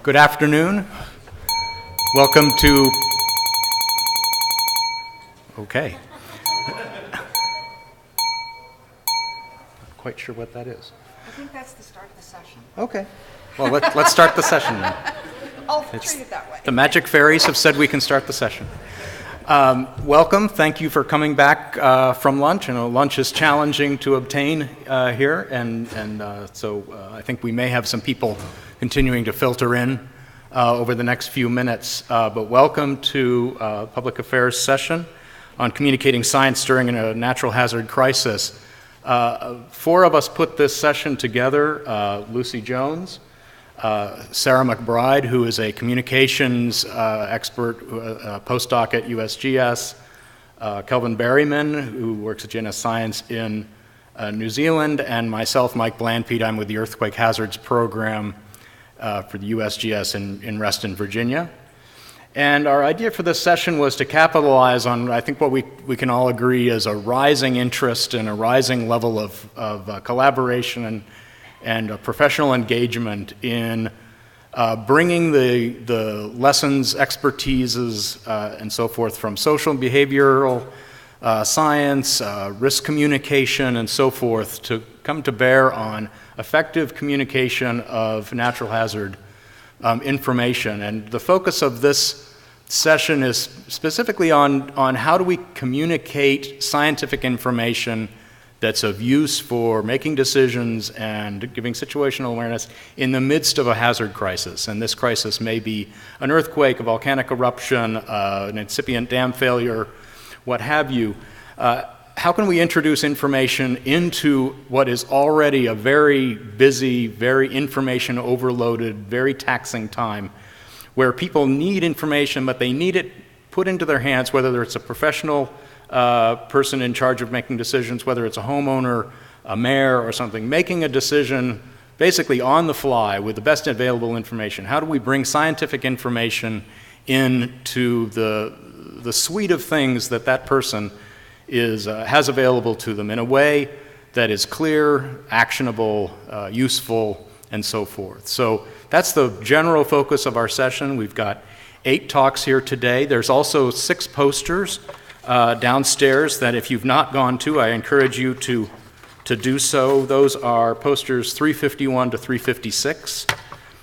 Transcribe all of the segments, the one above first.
Good afternoon. Welcome to... Okay. Not quite sure what that is. I think that's the start of the session. Okay. Well, let's start the session then. I'll treat it that way. The magic fairies have said we can start the session. Welcome. Thank you for coming back from lunch. I know lunch is challenging to obtain here, and so I think we may have some people continuing to filter in over the next few minutes. But welcome to Public Affairs session on communicating science during a natural hazard crisis. Four of us put this session together: Lucy Jones, Sarah McBride, who is a communications expert, postdoc at USGS, Kelvin Berryman, who works at GNS Science in New Zealand, and myself, Mike Blanpied. I'm with the Earthquake Hazards Program for the USGS in Reston, Virginia. And our idea for this session was to capitalize on, I think, what we can all agree is a rising interest and a rising level of collaboration and professional engagement in bringing the lessons, expertises, and so forth from social and behavioral science, risk communication, and so forth to come to bear on effective communication of natural hazard information. And the focus of this session is specifically on how do we communicate scientific information that's of use for making decisions and giving situational awareness in the midst of a hazard crisis. And this crisis may be an earthquake, a volcanic eruption, an incipient dam failure, what have you. How can we introduce information into what is already a very busy, very information overloaded, very taxing time, where people need information, but they need it put into their hands, whether it's a professional person in charge of making decisions, whether it's a homeowner, a mayor, or something, making a decision basically on the fly with the best available information. How do we bring scientific information into the suite of things that person has available to them in a way that is clear, actionable, useful, and so forth. So that's the general focus of our session. We've got 8 talks here today. There's also 6 posters downstairs that if you've not gone to, I encourage you to do so. Those are posters 351 to 356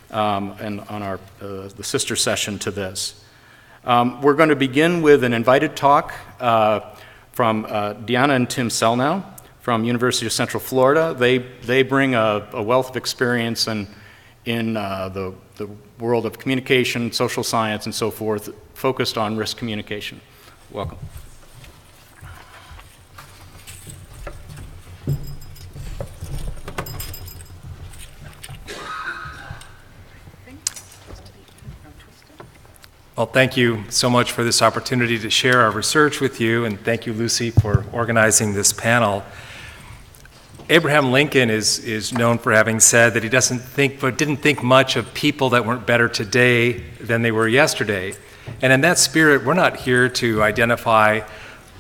and on our the sister session to this. We're going to begin with an invited talk from Deanna and Tim Sellnow from University of Central Florida. They bring a wealth of experience in the world of communication, social science, and so forth, focused on risk communication. Welcome. Well, thank you so much for this opportunity to share our research with you, and thank you, Lucy, for organizing this panel. Abraham Lincoln is known for having said that he didn't think much of people that weren't better today than they were yesterday. And in that spirit, we're not here to identify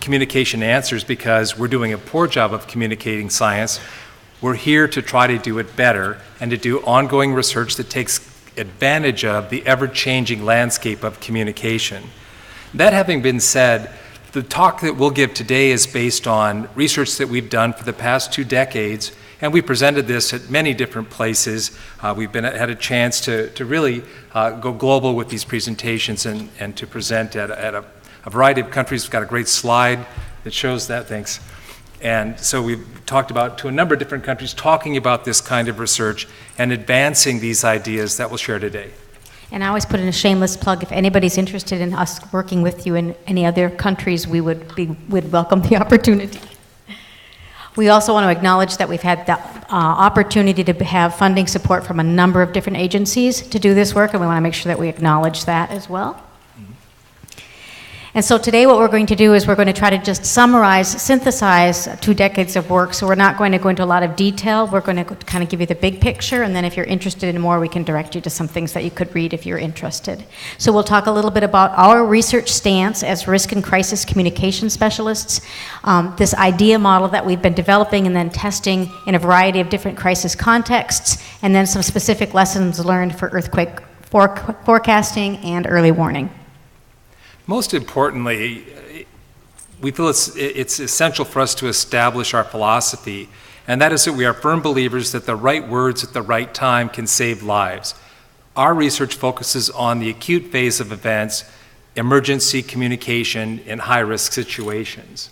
communication answers because we're doing a poor job of communicating science. We're here to try to do it better and to do ongoing research that takes advantage of the ever-changing landscape of communication. That having been said, the talk that we'll give today is based on research that we've done for the past 2 decades, and we presented this at many different places. We've had a chance to really go global with these presentations and to present at a variety of countries. We've got a great slide that shows that, thanks. And so we've talked about to a number of different countries talking about this kind of research and advancing these ideas that we'll share today. And I always put in a shameless plug, if anybody's interested in us working with you in any other countries, we would welcome the opportunity. We also want to acknowledge that we've had the opportunity to have funding support from a number of different agencies to do this work, and we want to make sure that we acknowledge that as well. And so today what we're going to do is we're going to try to just synthesize 2 decades of work. So we're not going to go into a lot of detail. We're going to kind of give you the big picture, and then if you're interested in more, we can direct you to some things that you could read if you're interested. So we'll talk a little bit about our research stance as risk and crisis communication specialists, this idea model that we've been developing and then testing in a variety of different crisis contexts, and then some specific lessons learned for earthquake forecasting, and early warning. Most importantly, we feel it's essential for us to establish our philosophy, and that is that we are firm believers that the right words at the right time can save lives. Our research focuses on the acute phase of events, emergency communication in high-risk situations.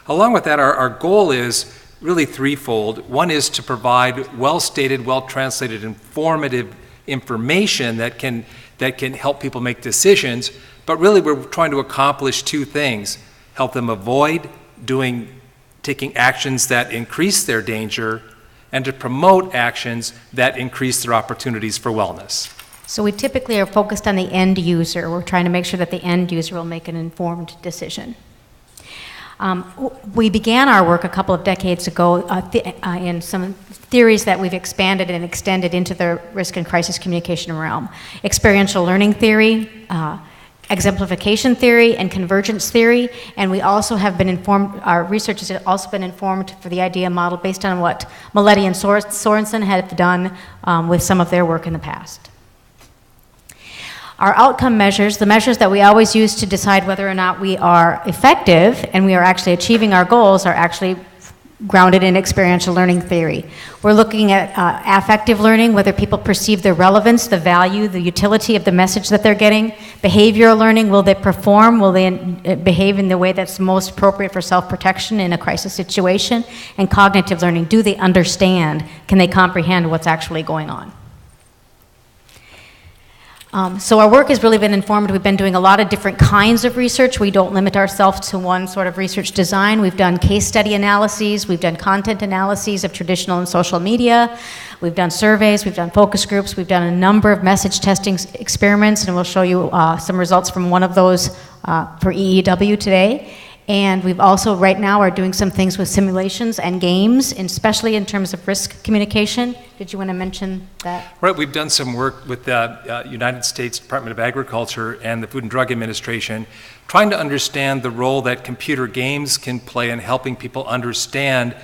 Along with that, our goal is really threefold. One is to provide well-stated, well-translated, informative information that can help people make decisions, but really we're trying to accomplish two things: help them avoid taking actions that increase their danger, and to promote actions that increase their opportunities for wellness. So we typically are focused on the end user. We're trying to make sure that the end user will make an informed decision. We began our work a couple of decades ago in some theories that we've expanded and extended into the risk and crisis communication realm. Experiential learning theory, exemplification theory, and convergence theory, and we also have been informed, our research has also been informed for the idea model based on what Mileti and Sorensen have done with some of their work in the past. Our outcome measures, the measures that we always use to decide whether or not we are effective and we are actually achieving our goals, are actually grounded in experiential learning theory. We're looking at affective learning, whether people perceive the relevance, the value, the utility of the message that they're getting. Behavioral learning, will they perform? Will they behave in the way that's most appropriate for self-protection in a crisis situation? And cognitive learning, do they understand? Can they comprehend what's actually going on? So our work has really been informed. We've been doing a lot of different kinds of research. We don't limit ourselves to one sort of research design. We've done case study analyses. We've done content analyses of traditional and social media. We've done surveys. We've done focus groups. We've done a number of message testing experiments, and we'll show you some results from one of those for EEW today. And we've also, right now, are doing some things with simulations and games, and especially in terms of risk communication. Did you want to mention that? Right, we've done some work with the United States Department of Agriculture and the Food and Drug Administration, trying to understand the role that computer games can play in helping people understand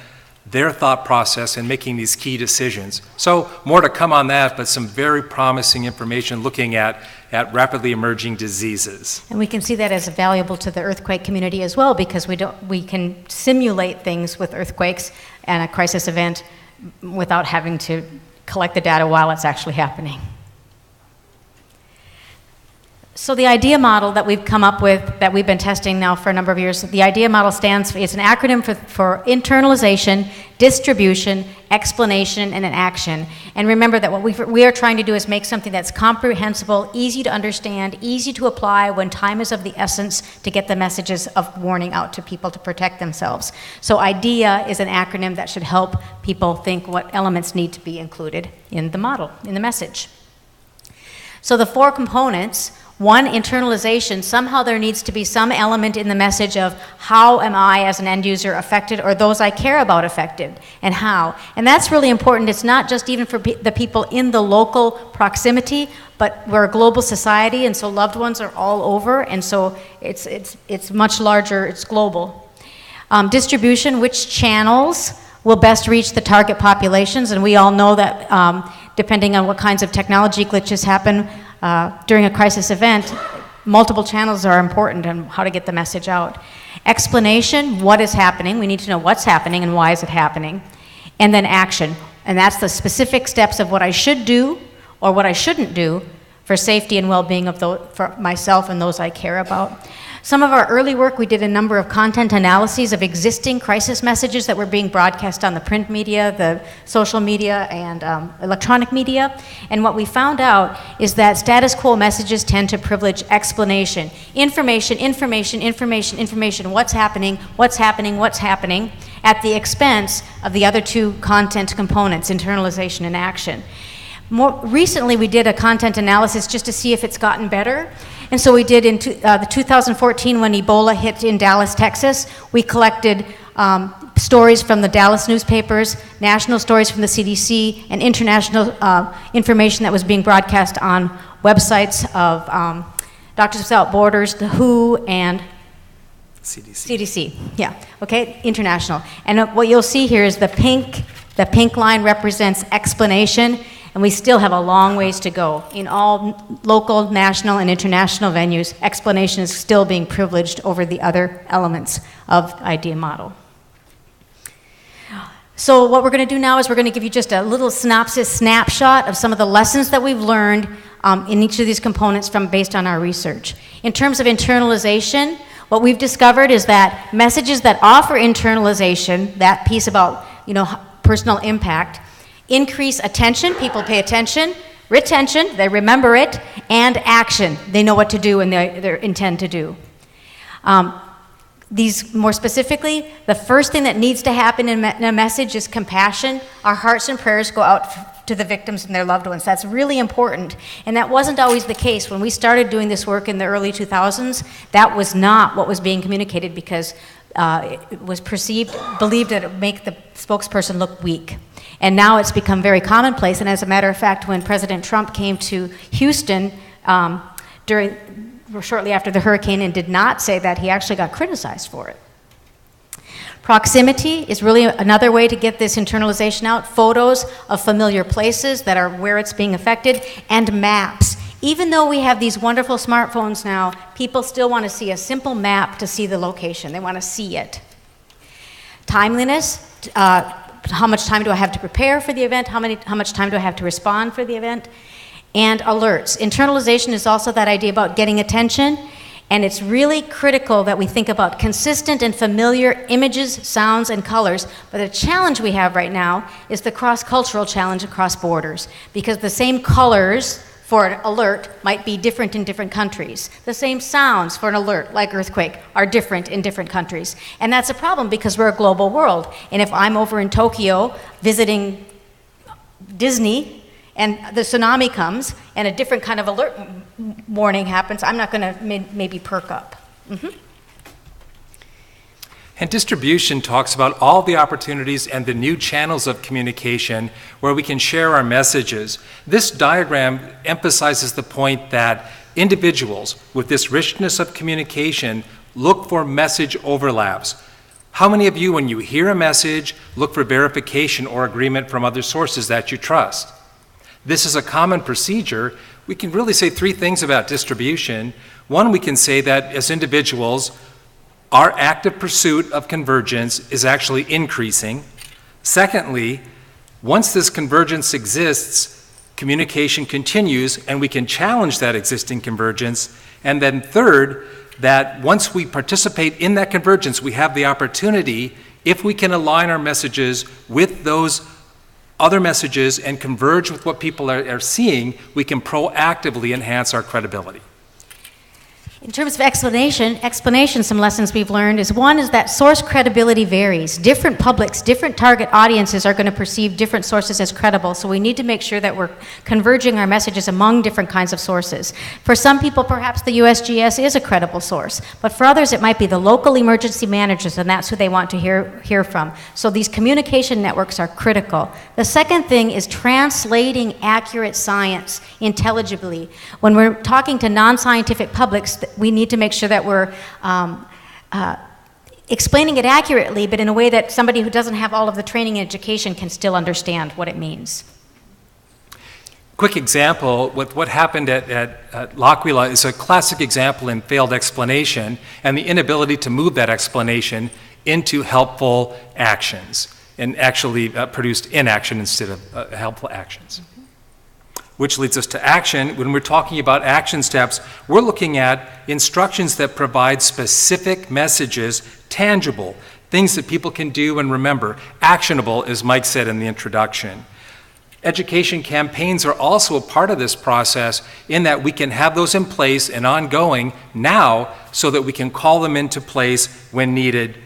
their thought process in making these key decisions. So more to come on that, but some very promising information looking at rapidly emerging diseases. And we can see that as valuable to the earthquake community as well, because we can simulate things with earthquakes and a crisis event without having to collect the data while it's actually happening. So the IDEA model that we've come up with, that we've been testing now for a number of years, the IDEA model it's an acronym for internalization, distribution, explanation, and an action. And remember that what we are trying to do is make something that's comprehensible, easy to understand, easy to apply when time is of the essence to get the messages of warning out to people to protect themselves. So IDEA is an acronym that should help people think what elements need to be included in the model, in the message. So the four components: one, internalization. Somehow there needs to be some element in the message of how am I as an end user affected, or those I care about affected, and how. And that's really important. It's not just even for the people in the local proximity, but we're a global society, and so loved ones are all over, and so it's much larger, it's global. Distribution, which channels will best reach the target populations, and we all know that depending on what kinds of technology glitches happen, during a crisis event, multiple channels are important and how to get the message out. Explanation, what is happening? We need to know what's happening and why is it happening. And then action, and that's the specific steps of what I should do or what I shouldn't do for safety and well-being of for myself and those I care about. Some of our early work, we did a number of content analyses of existing crisis messages that were being broadcast on the print media, the social media, and electronic media. And what we found out is that status quo messages tend to privilege explanation. Information, information, information, information. What's happening, what's happening, what's happening, at the expense of the other two content components, internalization and action. More recently, we did a content analysis just to see if it's gotten better. And so we did in the 2014, when Ebola hit in Dallas, Texas, we collected stories from the Dallas newspapers, national stories from the CDC, and international information that was being broadcast on websites of Doctors Without Borders, the WHO, and CDC, yeah, okay, international. And what you'll see here is the pink line represents explanation, And we still have a long ways to go. In all local, national, and international venues, explanation is still being privileged over the other elements of the idea model. So what we're going to do now is we're going to give you just a little snapshot of some of the lessons that we've learned in each of these components based on our research. In terms of internalization, what we've discovered is that messages that offer internalization, that piece about personal impact, increase attention, people pay attention, retention, they remember it, and action, they know what to do and they intend to do. These, more specifically, the first thing that needs to happen in a message is compassion. Our hearts and prayers go out to the victims and their loved ones. That's really important. And that wasn't always the case. When we started doing this work in the early 2000s, that was not what was being communicated because it was believed that it would make the spokesperson look weak. And now it's become very commonplace. And as a matter of fact, when President Trump came to Houston shortly after the hurricane and did not say that, he actually got criticized for it. Proximity is really another way to get this internalization out. Photos of familiar places that are where it's being affected, and maps. Even though we have these wonderful smartphones now, people still want to see a simple map to see the location. They want to see it. Timeliness, how much time do I have to prepare for the event? How much time do I have to respond for the event? And alerts. Internalization is also that idea about getting attention, and it's really critical that we think about consistent and familiar images, sounds, and colors. But the challenge we have right now is the cross-cultural challenge across borders, because the same colors for an alert might be different in different countries. The same sounds for an alert, like earthquake, are different in different countries. And that's a problem because we're a global world. And if I'm over in Tokyo visiting Disney, and the tsunami comes, and a different kind of alert warning happens, I'm not going to maybe perk up. Mm-hmm. And distribution talks about all the opportunities and the new channels of communication where we can share our messages. This diagram emphasizes the point that individuals with this richness of communication look for message overlaps. How many of you, when you hear a message, look for verification or agreement from other sources that you trust? This is a common procedure. We can really say three things about distribution. One, we can say that as individuals, our active pursuit of convergence is actually increasing. Secondly, once this convergence exists, communication continues and we can challenge that existing convergence. And then third, that once we participate in that convergence, we have the opportunity, if we can align our messages with those other messages and converge with what people are seeing, we can proactively enhance our credibility. In terms of explanation, some lessons we've learned is one is that source credibility varies. Different publics, different target audiences are going to perceive different sources as credible, so we need to make sure that we're converging our messages among different kinds of sources. For some people, perhaps the USGS is a credible source, but for others it might be the local emergency managers, and that's who they want to hear from. So these communication networks are critical. The second thing is translating accurate science intelligibly. When we're talking to non-scientific publics, we need to make sure that we're explaining it accurately, but in a way that somebody who doesn't have all of the training and education can still understand what it means. Quick example with what happened at L'Aquila is a classic example in failed explanation and the inability to move that explanation into helpful actions and actually produced inaction instead of helpful actions. Which leads us to action. When we're talking about action steps, we're looking at instructions that provide specific messages, tangible, things that people can do and remember, actionable, as Mike said in the introduction. Education campaigns are also a part of this process in that we can have those in place and ongoing now so that we can call them into place when needed.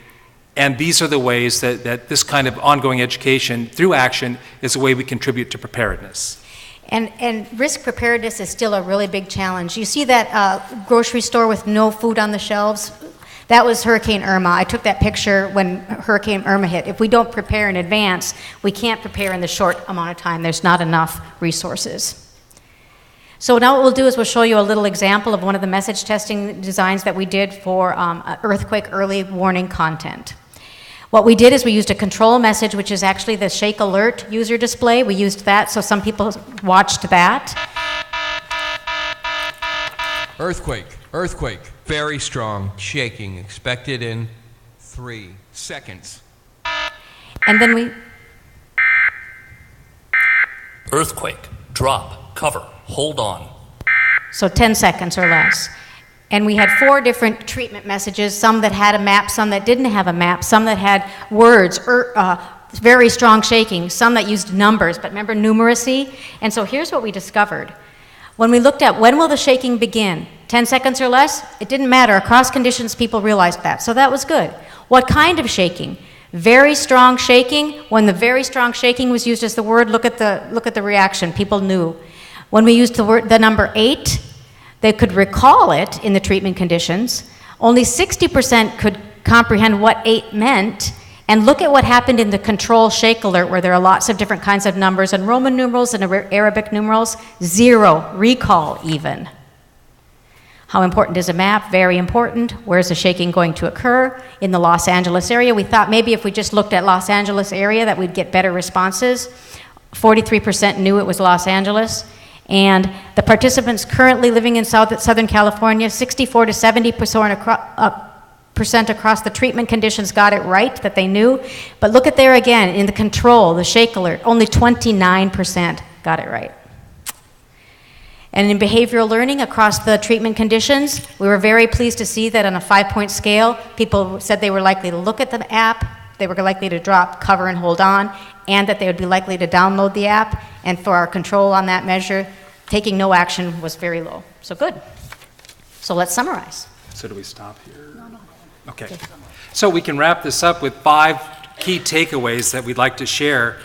And these are the ways that this kind of ongoing education through action is a way we contribute to preparedness. And risk preparedness is still a really big challenge. You see that grocery store with no food on the shelves? That was Hurricane Irma. I took that picture when Hurricane Irma hit. If we don't prepare in advance, we can't prepare in the short amount of time. There's not enough resources. So now what we'll do is we'll show you a little example of one of the message testing designs that we did for earthquake early warning content. What we did is we used a control message, which is actually the shake alert user display. We used that, so some people watched that. Earthquake, earthquake, very strong, shaking, expected in 3 seconds. And then we, Earthquake, drop, cover, hold on. so 10 seconds or less. And we had 4 different treatment messages, some that had a map, some that didn't have a map, some that had words, very strong shaking, some that used numbers, but remember numeracy? And so here's what we discovered. When we looked at when will the shaking begin, 10 seconds or less, it didn't matter. Across conditions, people realized that, so that was good. What kind of shaking? Very strong shaking. When the very strong shaking was used as the word, look at the reaction. People knew. When we used the number 8, they could recall it in the treatment conditions. Only 60% could comprehend what 8 meant. And look at what happened in the control shake alert, where there are lots of different kinds of numbers and Roman numerals and Arabic numerals. 0 recall even. How important is a map? Very important. Where's the shaking going to occur? In the Los Angeles area. We thought maybe if we just looked at Los Angeles area that we'd get better responses. 43% knew it was Los Angeles. And the participants currently living in Southern California, 64 to 70% across the treatment conditions got it right, that they knew. But look at there again, in the control, the shake alert, only 29% got it right. And in behavioral learning across the treatment conditions, we were very pleased to see that on a 5-point scale, people said they were likely to look at the app, they were likely to drop, cover, and hold on, and that they would be likely to download the app. And for our control on that measure, taking no action was very low. So good. So let's summarize. So do we stop here? No. Okay. So we can wrap this up with 5 key takeaways that we'd like to share.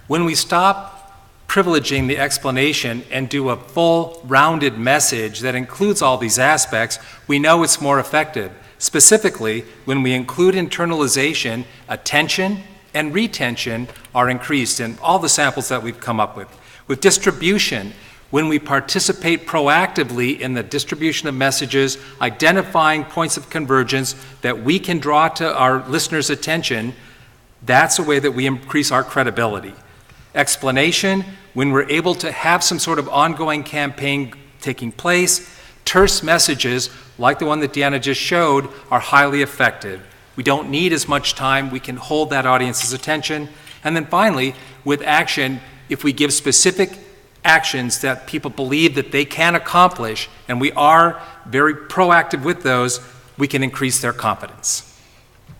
When we stop privileging the explanation and do a full, rounded message that includes all these aspects, we know it's more effective. Specifically, when we include internalization, attention and retention are increased in all the samples that we've come up with. With distribution, when we participate proactively in the distribution of messages, identifying points of convergence that we can draw to our listeners' attention, that's a way that we increase our credibility. Explanation, when we're able to have some sort of ongoing campaign taking place, terse messages, like the one that Deanna just showed, are highly effective. We don't need as much time. We can hold that audience's attention. And then finally, with action, if we give specific actions that people believe that they can accomplish, and we are very proactive with those, we can increase their confidence.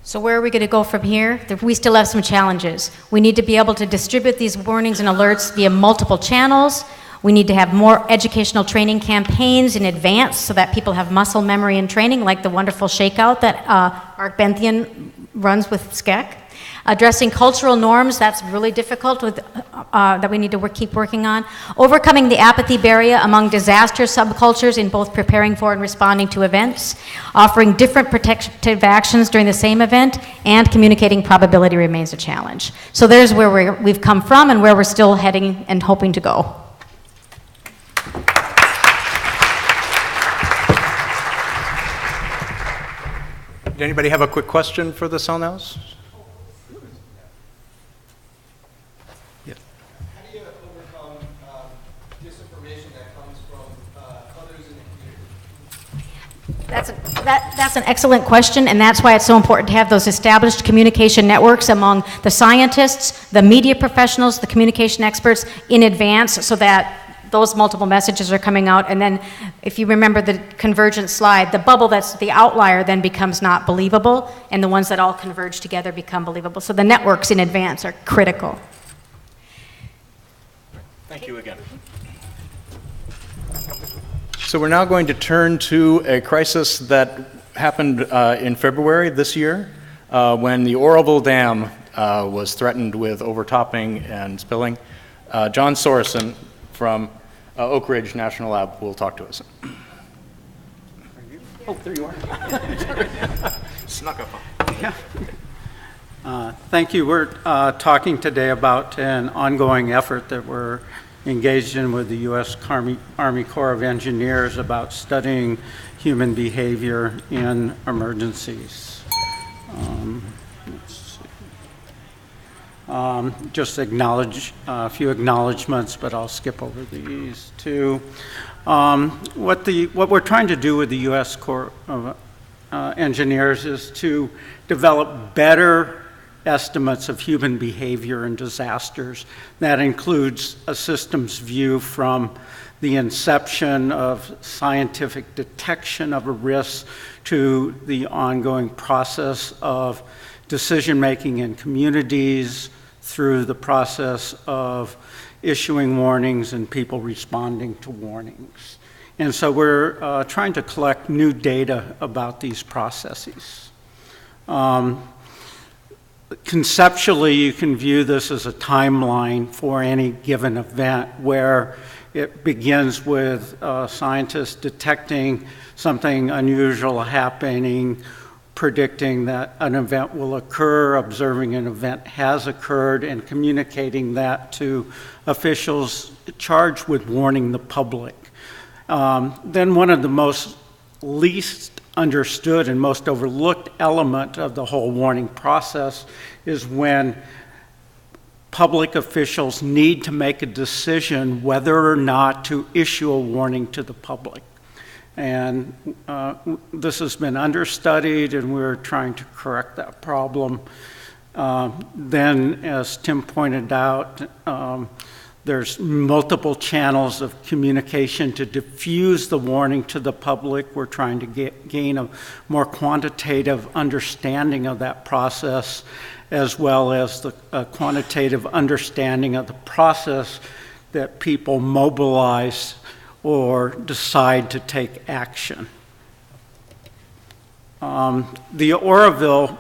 So where are we going to go from here? We still have some challenges. We need to be able to distribute these warnings and alerts via multiple channels. We need to have more educational training campaigns in advance so that people have muscle memory and training, like the wonderful shakeout that Mark Benthian runs with SCEC. Addressing cultural norms, that's really difficult with, that we need to keep working on. Overcoming the apathy barrier among disaster subcultures in both preparing for and responding to events. Offering different protective actions during the same event, and communicating probability remains a challenge. So there's where we've come from and where we're still heading and hoping to go. Did anybody have a quick question for the Sellnows? Yes. How do you overcome disinformation that comes from others in the community? That's an excellent question, and that's why it's so important to have those established communication networks among the scientists, the media professionals, the communication experts in advance, so that those multiple messages are coming out. And then if you remember the convergence slide, the bubble that's the outlier then becomes not believable, and the ones that all converge together become believable. So the networks in advance are critical. Thank you again. So we're now going to turn to a crisis that happened in February this year when the Oroville Dam was threatened with overtopping and spilling. John Sorensen from Oak Ridge National Lab will talk to us. Oh, there you are. Snuck up on. Thank you. We're talking today about an ongoing effort that we're engaged in with the U.S. Army Corps of Engineers about studying human behavior in emergencies. Let's see. Just acknowledge a few acknowledgments, but I'll skip over these two. What we're trying to do with the U.S. Corps of Engineers is to develop better estimates of human behavior in disasters. That includes a systems view from the inception of scientific detection of a risk to the ongoing process of decision-making in communities, through the process of issuing warnings and people responding to warnings. And so we're trying to collect new data about these processes. Conceptually, you can view this as a timeline for any given event where it begins with scientists detecting something unusual happening, predicting that an event will occur, observing an event has occurred, and communicating that to officials charged with warning the public. Then one of the most least understood and most overlooked element of the whole warning process is when public officials need to make a decision whether or not to issue a warning to the public. And this has been understudied, and we're trying to correct that problem. Then, as Tim pointed out, there's multiple channels of communication to diffuse the warning to the public. We're trying to gain a more quantitative understanding of that process, as well as the quantitative understanding of the process that people mobilize or decide to take action. The Oroville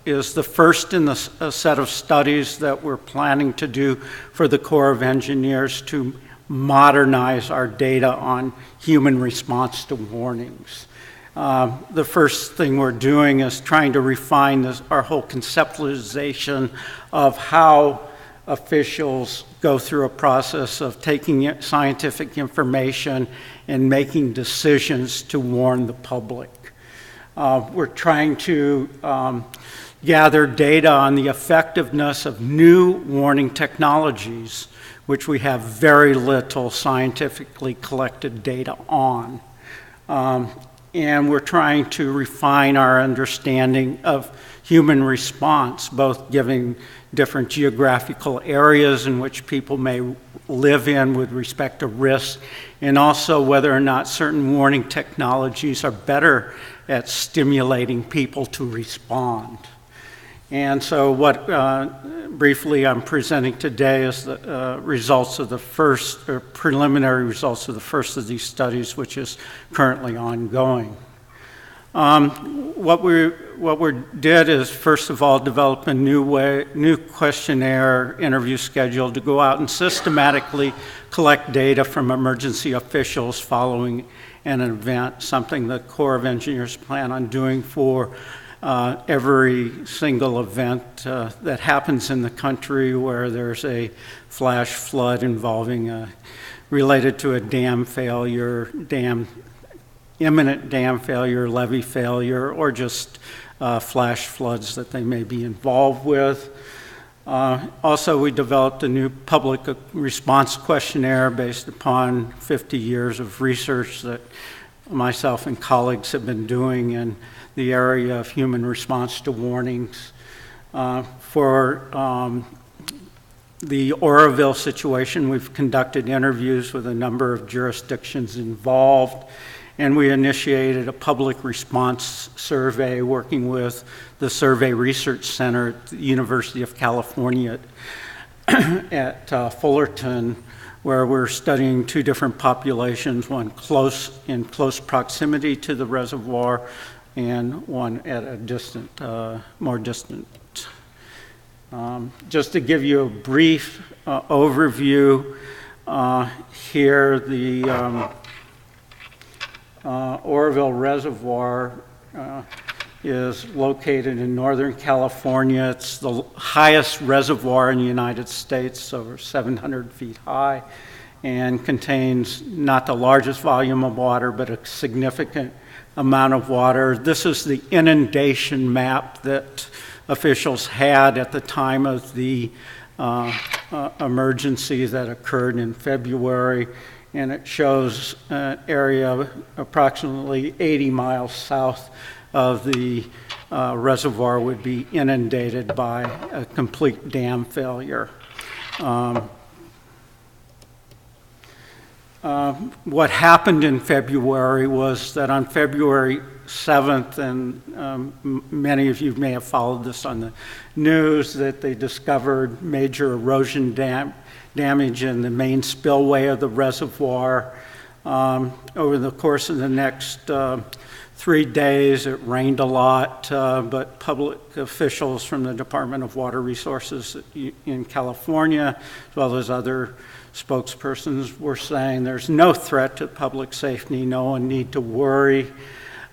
is the first in the set of studies that we're planning to do for the Corps of Engineers to modernize our data on human response to warnings. The first thing we're doing is trying to refine our whole conceptualization of how officials go through a process of taking scientific information and making decisions to warn the public. We're trying to gather data on the effectiveness of new warning technologies, which we have very little scientifically collected data on. And we're trying to refine our understanding of human response, both giving different geographical areas in which people may live in with respect to risk, and also whether or not certain warning technologies are better at stimulating people to respond. And so what briefly I'm presenting today is the results of the first, or preliminary results of the first of these studies, which is currently ongoing. What we did is, first of all, develop a new questionnaire interview schedule to go out and systematically collect data from emergency officials following an event, something the Corps of Engineers plan on doing for every single event that happens in the country where there's a flash flood involving related to a dam failure, imminent dam failure, levee failure, or just flash floods that they may be involved with. Also, we developed a new public response questionnaire based upon 50 years of research that myself and colleagues have been doing in the area of human response to warnings. For the Oroville situation, we've conducted interviews with a number of jurisdictions involved, and we initiated a public response survey working with the Survey Research Center at the University of California at Fullerton, where we're studying two different populations, one in close proximity to the reservoir and one at a distant, more distant. Just to give you a brief overview, here the Oroville Reservoir is located in Northern California. It's the highest reservoir in the United States, over 700 feet high, and contains not the largest volume of water, but a significant amount of water. This is the inundation map that officials had at the time of the emergency that occurred in February, and it shows an area approximately 80 miles south of the reservoir would be inundated by a complete dam failure. What happened in February was that on February 7th, and many of you may have followed this on the news, that they discovered major erosion damage in the main spillway of the reservoir. Over the course of the next 3 days, it rained a lot, but public officials from the Department of Water Resources in California, as well as other spokespersons, were saying there's no threat to public safety, no one need to worry.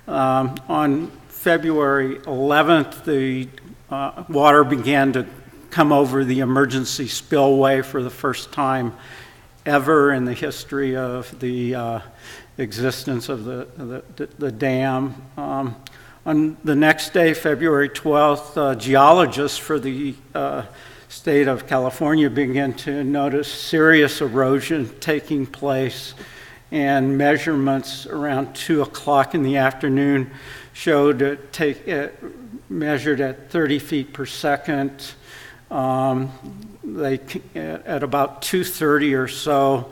On February 11th, the water began to come over the emergency spillway for the first time ever in the history of the existence of the dam. On the next day, February 12th, geologists for the state of California began to notice serious erosion taking place, and measurements around 2 o'clock in the afternoon showed it measured at 30 feet per second. At about 2:30 or so,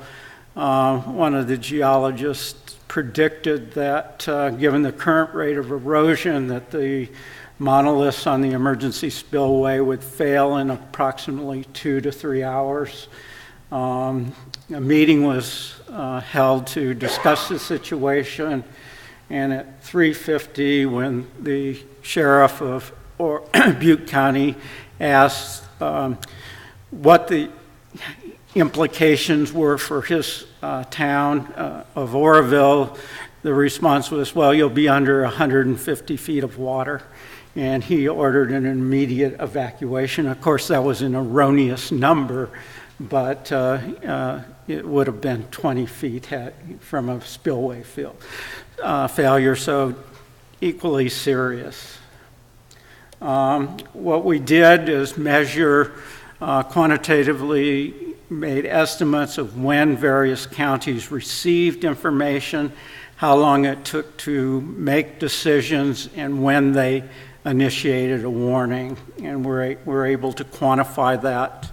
one of the geologists predicted that given the current rate of erosion, that the monoliths on the emergency spillway would fail in approximately 2 to 3 hours. A meeting was held to discuss the situation, and at 3:50, when the sheriff of Butte County asked what the implications were for his town of Oroville, the response was, well, you'll be under 150 feet of water. And he ordered an immediate evacuation. Of course, that was an erroneous number, but it would have been 20 feet from a spillway failure, so equally serious. What we did is measure quantitatively, made estimates of when various counties received information, how long it took to make decisions, and when they initiated a warning, and we're able to quantify that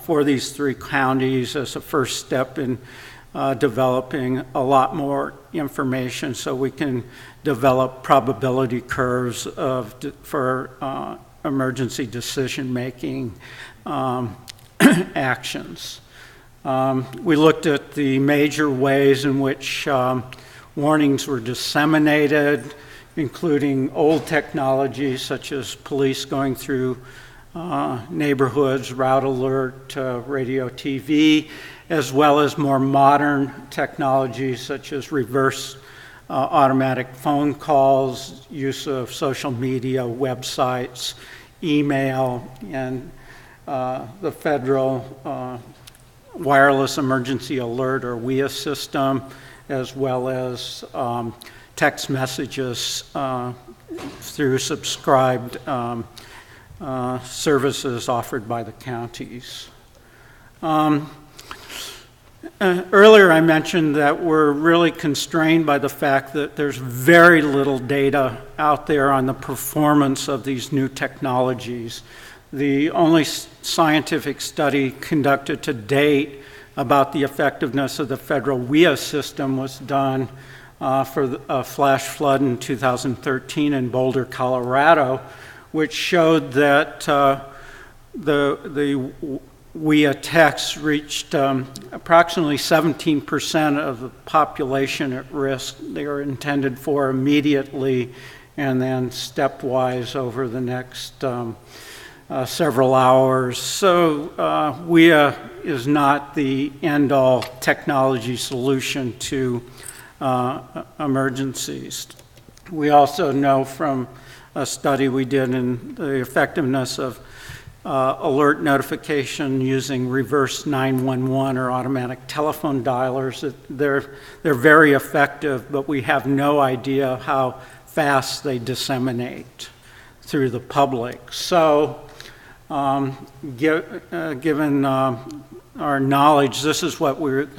for these 3 counties as a first step in developing a lot more information so we can develop probability curves for emergency decision-making actions. We looked at the major ways in which warnings were disseminated, including old technologies such as police going through neighborhoods, route alert, radio, TV, as well as more modern technologies such as reverse automatic phone calls, use of social media, websites, email, and the federal wireless emergency alert, or WIA system, as well as text messages through subscribed services offered by the counties. Earlier I mentioned that we're really constrained by the fact that there's very little data out there on the performance of these new technologies. The only scientific study conducted to date about the effectiveness of the federal WIA system was done for a flash flood in 2013 in Boulder, Colorado, which showed that the WIA texts reached approximately 17% of the population at risk. They were intended for immediately and then stepwise over the next several hours. So WIA is not the end-all technology solution to emergencies. We also know from a study we did in the effectiveness of alert notification using reverse 911 or automatic telephone dialers, that they're very effective, but we have no idea how fast they disseminate through the public. So Given our knowledge, this is what we're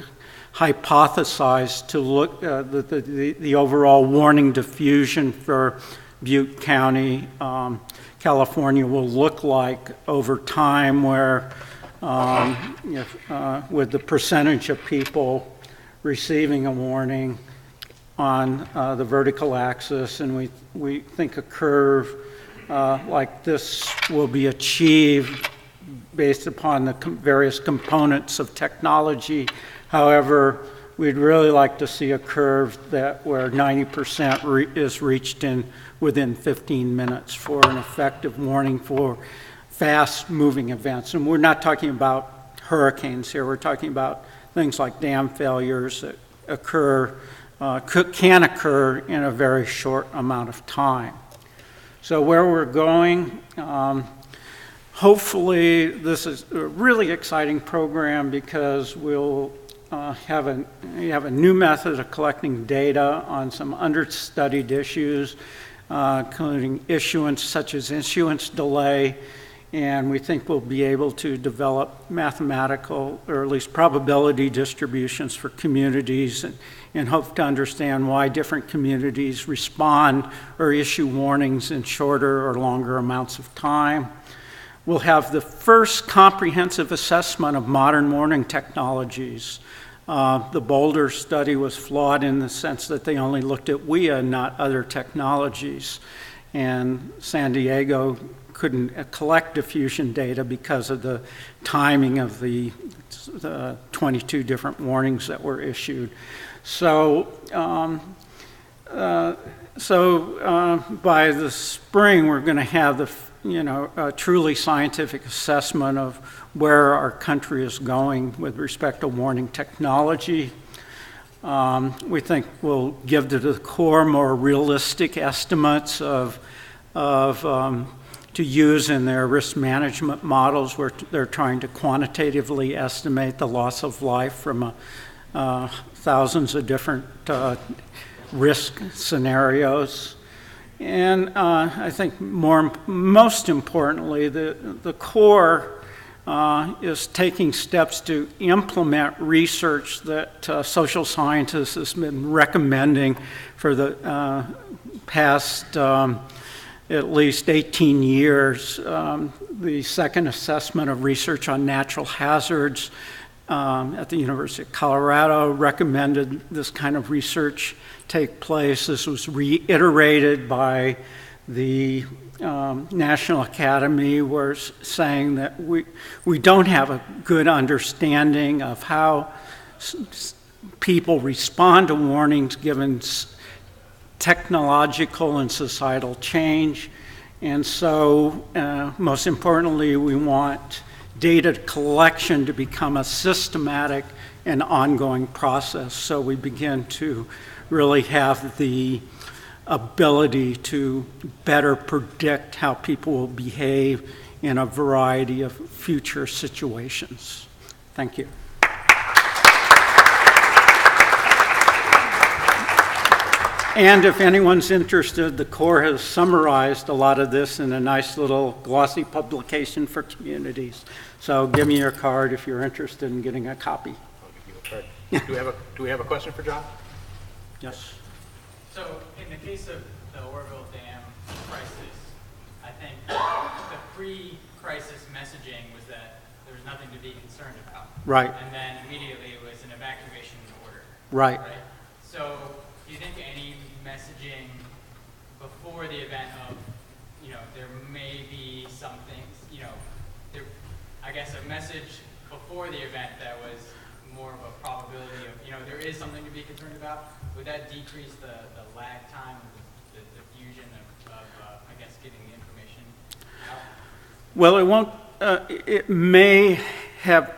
hypothesized to look the overall warning diffusion for Butte County, California will look like over time, where with the percentage of people receiving a warning on the vertical axis, and we think a curve like this will be achieved based upon the various components of technology. However, we'd really like to see a curve where 90% is reached within 15 minutes for an effective warning for fast-moving events. And we're not talking about hurricanes here. We're talking about things like dam failures that can occur in a very short amount of time. So where we're going, hopefully this is a really exciting program because we'll have a new method of collecting data on some understudied issues, including issuance, such as issuance delay, and we think we'll be able to develop mathematical, or at least probability distributions for communities, and hope to understand why different communities respond or issue warnings in shorter or longer amounts of time. We'll have the first comprehensive assessment of modern warning technologies. The Boulder study was flawed in the sense that they only looked at WIA, not other technologies. And San Diego couldn't collect diffusion data because of the timing of the 22 different warnings that were issued. So, by the spring, we're going to have a truly scientific assessment of where our country is going with respect to warning technology. We think we'll give to the Corps more realistic estimates to use in their risk management models, where they're trying to quantitatively estimate the loss of life from thousands of different risk scenarios. And I think most importantly, the Corps is taking steps to implement research that social scientists has been recommending for the past at least 18 years. The second assessment of research on natural hazards at the University of Colorado recommended this kind of research take place. This was reiterated by the National Academy, were saying that we don't have a good understanding of how people respond to warnings given technological and societal change. And so, most importantly, we want data collection to become a systematic and ongoing process, so we begin to really have the ability to better predict how people will behave in a variety of future situations. Thank you. And if anyone's interested, the Corps has summarized a lot of this in a nice little glossy publication for communities. So give me your card if you're interested in getting a copy. I'll give you a card. Do we have a question for John? Yes. So in the case of the Oroville Dam crisis, I think the pre-crisis messaging was that there was nothing to be concerned about. Right. And then immediately it was an evacuation order. Right. So do you think any messaging before the event of, there may be some things, I guess a message before the event that was more of a probability of, there is something to be concerned about, would that decrease the lag time of the diffusion of I guess, getting the information out? Well, it won't, it may have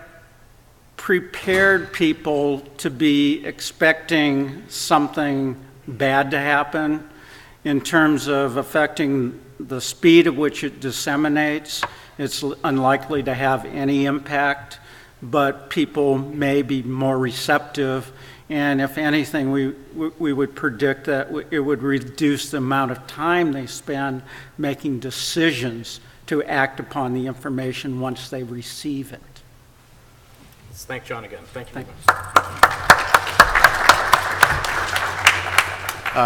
prepared people to be expecting something bad to happen in terms of affecting the speed at which it disseminates. It's unlikely to have any impact, but people may be more receptive. And if anything, we would predict that it would reduce the amount of time they spend making decisions to act upon the information once they receive it. Let's thank John again. Thank you very much.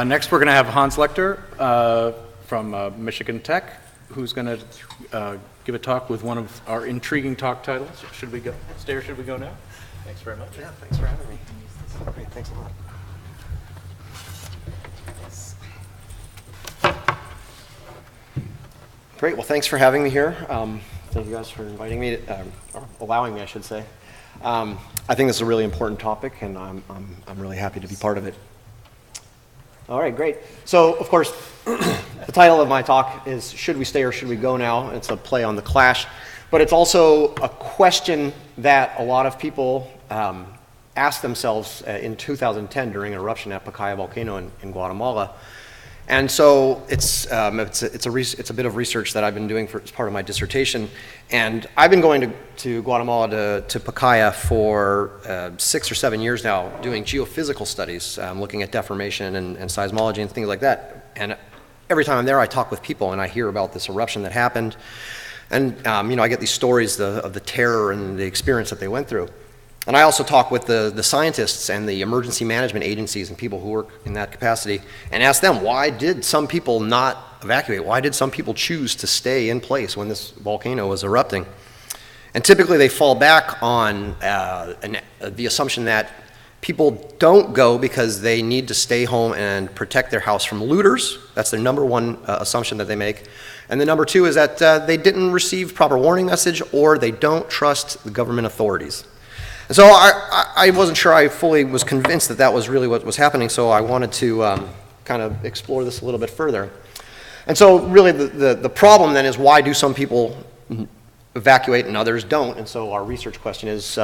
Next, we're going to have Hans Lechner from Michigan Tech, who's going to give a talk with one of our intriguing talk titles. Should we go? Stay or should we go now? Thanks very much. Yeah, thanks for having me. Great, thanks a lot. Great, well, thanks for having me here. Thank you guys for inviting me, or allowing me, I should say. I think this is a really important topic, and I'm really happy to be part of it. All right, great. So, of course, the title of my talk is Should We Stay or Should We Go Now? It's a play on the clash, but it's also a question that a lot of people asked themselves in 2010 during an eruption at Pacaya volcano in Guatemala. And so it's a bit of research that I've been doing as part of my dissertation. And I've been going to Guatemala to Pacaya for 6 or 7 years now, doing geophysical studies, looking at deformation and seismology and things like that. And every time I'm there, I talk with people and I hear about this eruption that happened. And I get these stories of the terror and the experience that they went through. And I also talk with the scientists and the emergency management agencies and people who work in that capacity and ask them, why did some people not evacuate? Why did some people choose to stay in place when this volcano was erupting? And typically they fall back on the assumption that people don't go because they need to stay home and protect their house from looters. That's their number one assumption that they make. And the number two is that they didn't receive proper warning message or they don't trust the government authorities. And so I wasn't sure I fully was convinced that that was really what was happening, so I wanted to kind of explore this a little bit further. And so really the problem then is, why do some people evacuate and others don't? And so our research question is,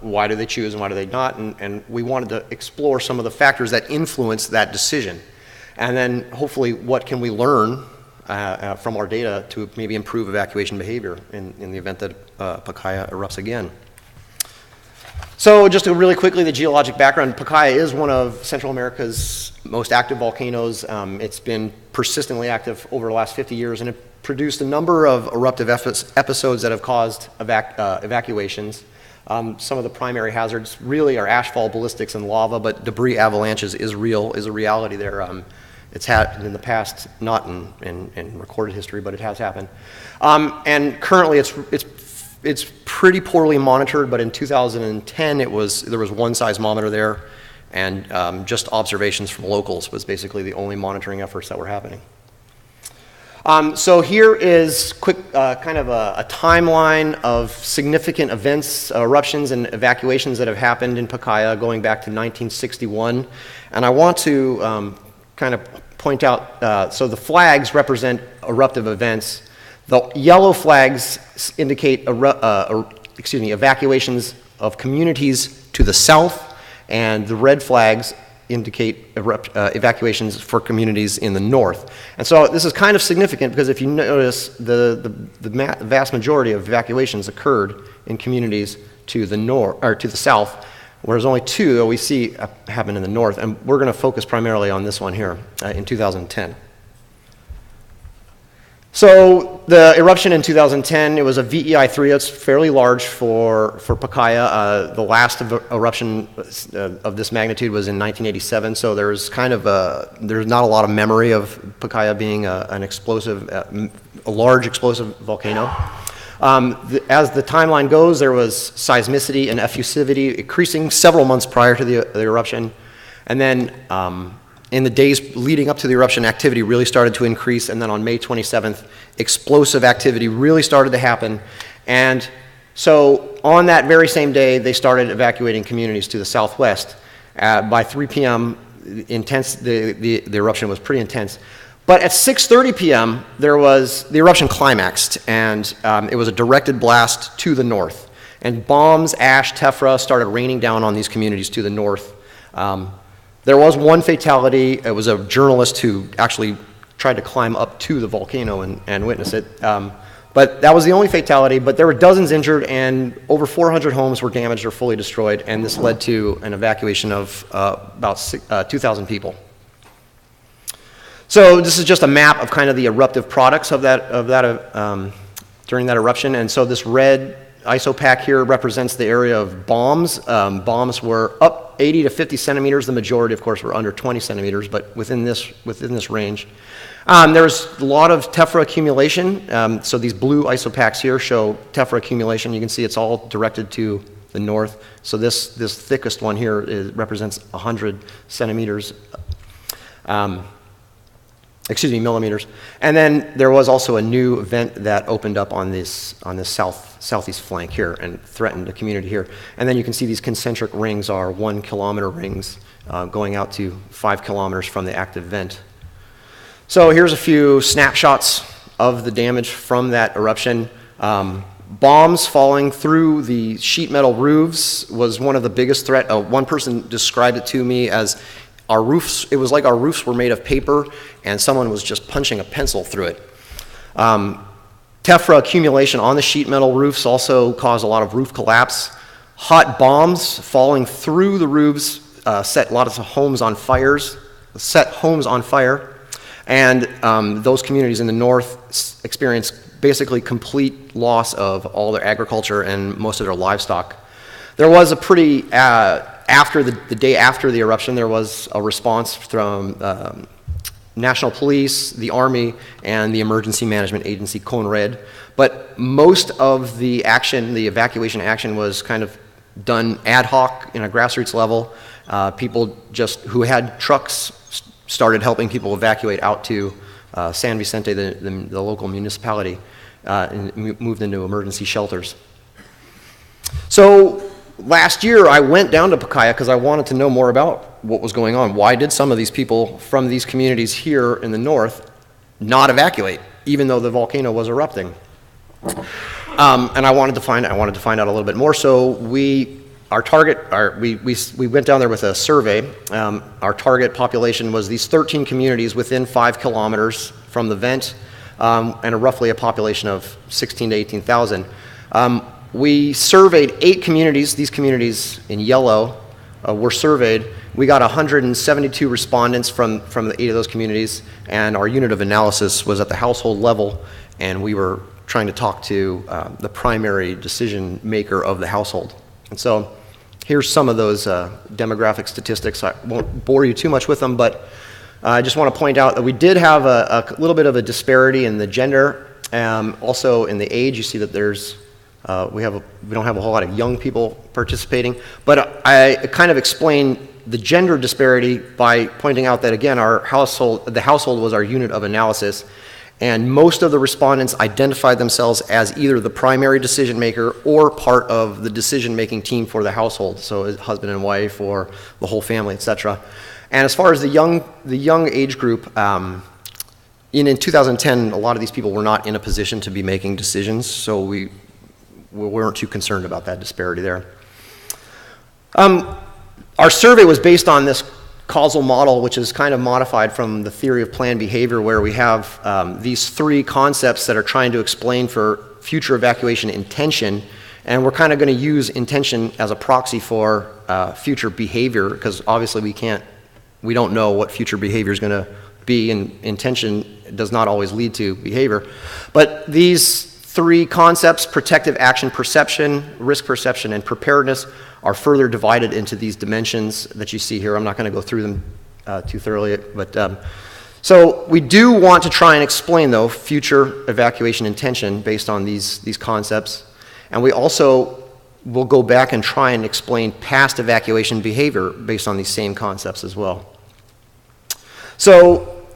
why do they choose and why do they not? And we wanted to explore some of the factors that influence that decision. And then hopefully what can we learn from our data to maybe improve evacuation behavior in the event that Pacaya erupts again. So just really quickly, the geologic background. Pacaya is one of Central America's most active volcanoes. It's been persistently active over the last 50 years, and it produced a number of eruptive episodes that have caused evacuations. Some of the primary hazards really are ashfall, ballistics, and lava, but debris avalanches is a reality there. It's happened in the past, not in recorded history, but it has happened. And currently it's pretty poorly monitored, but in 2010 there was one seismometer there, and just observations from locals was basically the only monitoring efforts that were happening. So here is quick kind of a timeline of significant events, eruptions and evacuations that have happened in Pacaya going back to 1961. And I want to kind of point out, so the flags represent eruptive events. The yellow flags indicate evacuations of communities to the south, and the red flags indicate evacuations for communities in the north. And so this is kind of significant because if you notice, the vast majority of evacuations occurred in communities to the north or to the south, whereas only two that we see happen in the north. And we're going to focus primarily on this one here in 2010. So the eruption in 2010, it was a VEI3. That's fairly large for Pacaya. The last eruption of this magnitude was in 1987. So there's there's not a lot of memory of Pacaya being a large explosive volcano. As the timeline goes, there was seismicity and effusivity increasing several months prior to the eruption, and then in the days leading up to the eruption, activity really started to increase, and then on May 27th, explosive activity really started to happen. And so on that very same day, they started evacuating communities to the southwest. By 3 p.m., the eruption was pretty intense. But at 6:30 p.m., the eruption climaxed, and it was a directed blast to the north. And bombs, ash, tephra started raining down on these communities to the north. There was one fatality. It was a journalist who actually tried to climb up to the volcano and witness it. But that was the only fatality, but there were dozens injured, and over 400 homes were damaged or fully destroyed, and this led to an evacuation of about 2,000 people. So this is just a map of kind of the eruptive products of that during that eruption. And so this red isopack here represents the area of bombs. Bombs were up 80 to 50 centimeters. The majority, of course, were under 20 centimeters, but within this range. There's a lot of tephra accumulation. So these blue isopacks here show tephra accumulation. You can see it's all directed to the north. So this thickest one here represents 100 centimeters. Millimeters. And then there was also a new vent that opened up on this southeast flank here and threatened the community here. And then you can see these concentric rings are 1 kilometer rings going out to 5 kilometers from the active vent. So here's a few snapshots of the damage from that eruption. Bombs falling through the sheet metal roofs was one of the biggest threat. One person described it to me as our roofs, it was like our roofs were made of paper and someone was just punching a pencil through it. Tephra accumulation on the sheet metal roofs also caused a lot of roof collapse. Hot bombs falling through the roofs set lots of homes on fire. And those communities in the north experienced basically complete loss of all their agriculture and most of their livestock. There was a pretty, the day after the eruption, there was a response from National Police, the Army, and the Emergency Management Agency, CONRED. But most of the action, the evacuation action, was kind of done ad hoc in a grassroots level. People just who had trucks started helping people evacuate out to San Vicente, the local municipality, and moved into emergency shelters. So last year I went down to Pacaya because I wanted to know more about what was going on. Why did some of these people from these communities here in the north not evacuate, even though the volcano was erupting? And I wanted to find out a little bit more. So we went down there with a survey. Our target population was these 13 communities within 5 kilometers from the vent, and roughly a population of 16 to 18,000. We surveyed 8 communities. These communities in yellow were surveyed. We got 172 respondents from the 8 of those communities, and our unit of analysis was at the household level, and we were trying to talk to the primary decision maker of the household. And so here's some of those demographic statistics. I won't bore you too much with them, but I just want to point out that we did have a little bit of a disparity in the gender, also in the age. You see that there's we don't have a whole lot of young people participating, but I kind of explain the gender disparity by pointing out that, again, the household was our unit of analysis, and most of the respondents identified themselves as either the primary decision maker or part of the decision-making team for the household, so husband and wife or the whole family, etc. And as far as the young age group, in 2010, a lot of these people were not in a position to be making decisions, so we weren't too concerned about that disparity there. Our survey was based on this causal model, which is kind of modified from the theory of planned behavior, where we have these 3 concepts that are trying to explain for future evacuation intention, and we're kind of going to use intention as a proxy for future behavior, because obviously we don't know what future behavior is going to be, and intention does not always lead to behavior. But these 3 concepts, protective action perception, risk perception, and preparedness, are further divided into these dimensions that you see here. I'm not going to go through them too thoroughly, but so we do want to try and explain, though, future evacuation intention based on these concepts, and we also will go back and try and explain past evacuation behavior based on these same concepts as well. So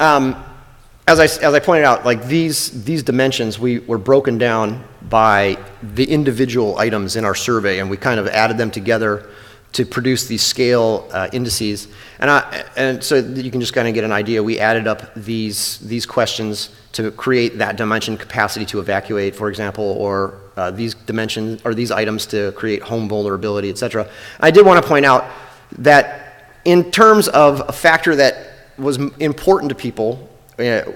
as I pointed out, like these dimensions, we were broken down by the individual items in our survey, and we kind of added them together to produce these scale indices. And so that you can just kind of get an idea. We added up these questions to create that dimension capacity to evacuate, for example, or these dimensions or these items to create home vulnerability, etc. I did want to point out that in terms of a factor that was important to people,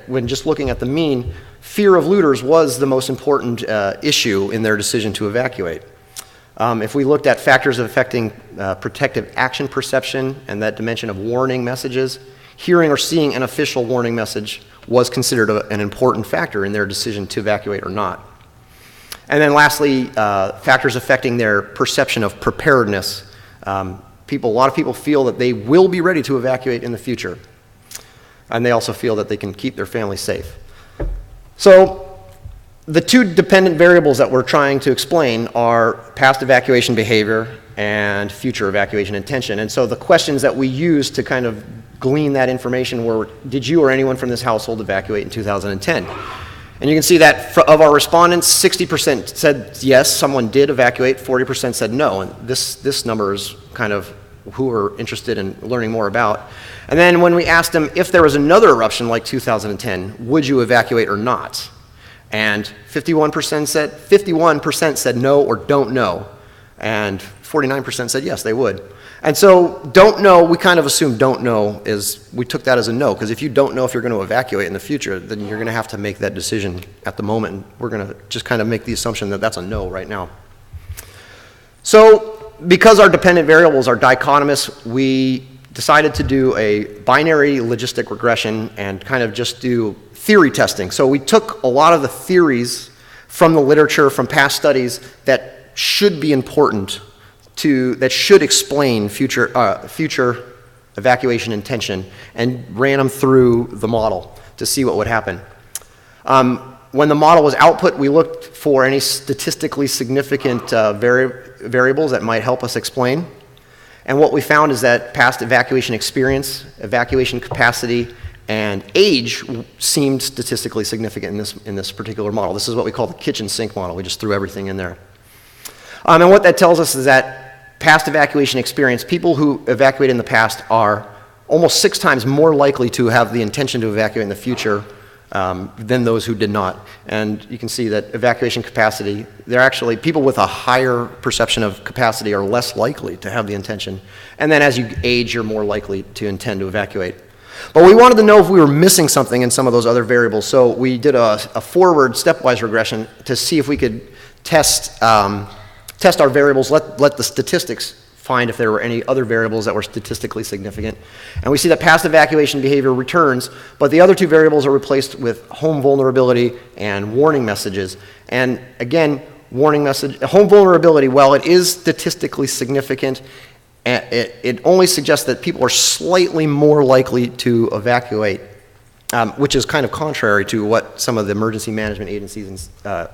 when just looking at the mean, fear of looters was the most important issue in their decision to evacuate. If we looked at factors affecting protective action perception and that dimension of warning messages, hearing or seeing an official warning message was considered an important factor in their decision to evacuate or not. And then lastly, factors affecting their perception of preparedness. A lot of people feel that they will be ready to evacuate in the future. And they also feel that they can keep their family safe. So the two dependent variables that we're trying to explain are past evacuation behavior and future evacuation intention. And so the questions that we used to kind of glean that information were, did you or anyone from this household evacuate in 2010? And you can see that of our respondents, 60% said yes, someone did evacuate, 40% said no. And this number is kind of who we're interested in learning more about. And then when we asked them if there was another eruption like 2010, would you evacuate or not? And 51% said no or don't know. And 49% said yes, they would. And so don't know, we kind of assume don't know we took that as a no, because if you don't know if you're going to evacuate in the future, then you're going to have to make that decision at the moment. And we're going to just kind of make the assumption that that's a no right now. So because our dependent variables are dichotomous, we decided to do a binary logistic regression and kind of just do theory testing. So we took a lot of the theories from the literature, from past studies that should be important that should explain future evacuation intention, and ran them through the model to see what would happen. When the model was output, we looked for any statistically significant variables that might help us explain. And what we found is that past evacuation experience, evacuation capacity, and age seemed statistically significant in this particular model. This is what we call the kitchen sink model. We just threw everything in there. And what that tells us is that past evacuation experience, people who evacuate in the past are almost 6 times more likely to have the intention to evacuate in the future than those who did not. And you can see that evacuation capacity, they're actually, people with a higher perception of capacity are less likely to have the intention. And then as you age, you're more likely to intend to evacuate. But we wanted to know if we were missing something in some of those other variables. So we did a forward stepwise regression to see if we could test our variables, let the statistics find if there were any other variables that were statistically significant. And we see that past evacuation behavior returns, but the other two variables are replaced with home vulnerability and warning messages. And again, home vulnerability, while it is statistically significant, it only suggests that people are slightly more likely to evacuate, which is kind of contrary to what some of the emergency management agencies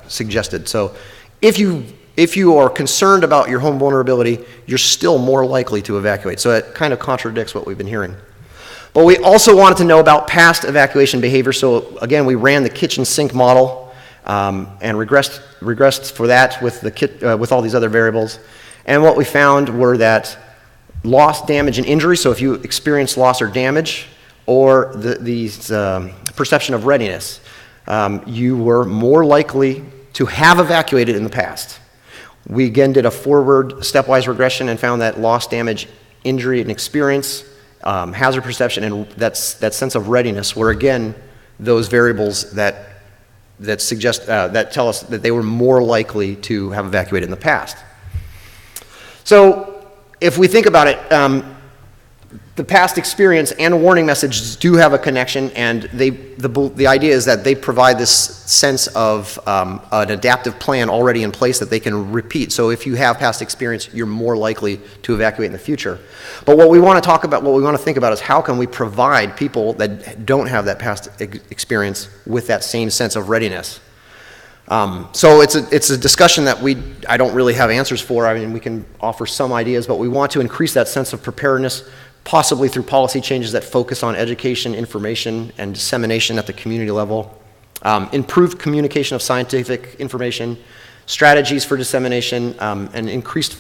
suggested. So if you are concerned about your home vulnerability, you're still more likely to evacuate. So it kind of contradicts what we've been hearing. But we also wanted to know about past evacuation behavior. So again, we ran the kitchen sink model and regressed for that with all these other variables. And what we found were that loss, damage, and injury, so if you experience loss or damage, or the perception of readiness, you were more likely to have evacuated in the past. We again did a forward stepwise regression and found that loss, damage, injury, and experience, hazard perception, and that sense of readiness were again those variables that suggest that tell us that they were more likely to have evacuated in the past. So if we think about it, the past experience and warning messages do have a connection, and the idea is that they provide this sense of an adaptive plan already in place that they can repeat. So if you have past experience, you're more likely to evacuate in the future. But what we want to talk about, what we want to think about is how can we provide people that don't have that past experience with that same sense of readiness. So it's a discussion that I don't really have answers for. I mean, we can offer some ideas, but we want to increase that sense of preparedness, possibly through policy changes that focus on education, information, and dissemination at the community level, improved communication of scientific information, strategies for dissemination, and increase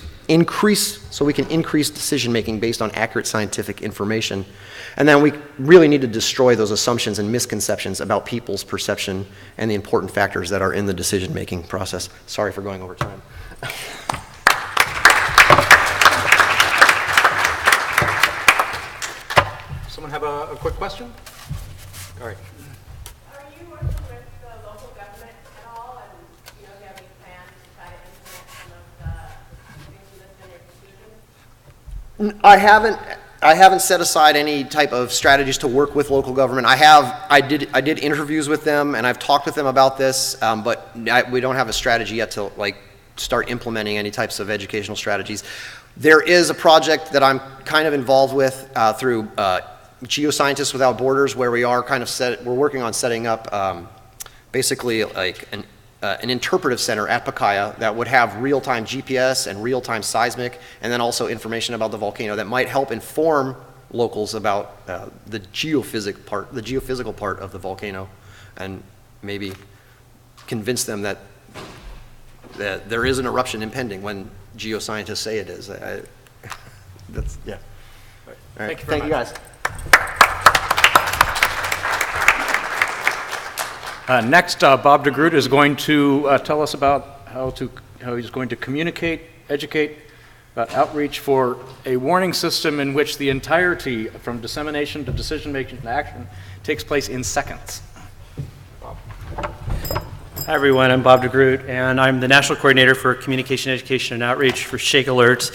so we can increase decision making based on accurate scientific information. And then we really need to destroy those assumptions and misconceptions about people's perception and the important factors that are in the decision making process. Sorry for going over time. Someone have a quick question? All right. Are you working with the local government at all? And do you have any plans to try to implement some of the things you listed in your Diffusion? I haven't I haven't set aside any type of strategies to work with local government. I did interviews with them, and I've talked with them about this, but we don't have a strategy yet to start implementing any types of educational strategies. There is a project that I'm kind of involved with through Geoscientists Without Borders, where we are we're working on setting up basically like an interpretive center at Pacaya that would have real-time GPS and real-time seismic, and then also information about the volcano that might help inform locals about the geophysical part of the volcano, and maybe convince them that there is an eruption impending when geoscientists say it is. That's, yeah. All right. Thank you guys. Next, Bob DeGroot is going to tell us about how he's going to communicate, educate about outreach for a warning system in which the entirety from dissemination to decision-making to action takes place in seconds. Hi everyone, I'm Bob DeGroot, and I'm the National Coordinator for Communication, Education, and Outreach for Shake Alerts.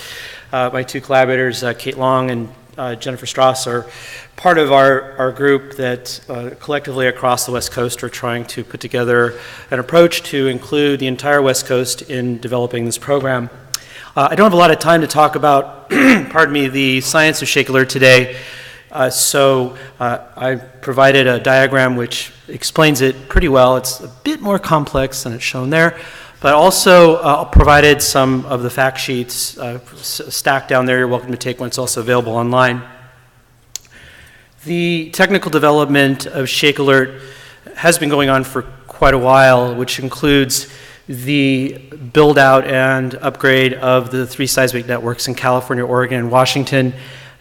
My two collaborators, Kate Long and Jennifer Strauss, are part of our group that collectively across the West Coast are trying to put together an approach to include the entire West Coast in developing this program. I don't have a lot of time to talk about, pardon me, the science of Shake Alert today, so I provided a diagram which explains it pretty well. It's a bit more complex than it's shown there, but also provided some of the fact sheets stacked down there. You're welcome to take one. It's also available online. The technical development of Shake Alert has been going on for quite a while, which includes the build out and upgrade of the 3 seismic networks in California, Oregon, and Washington.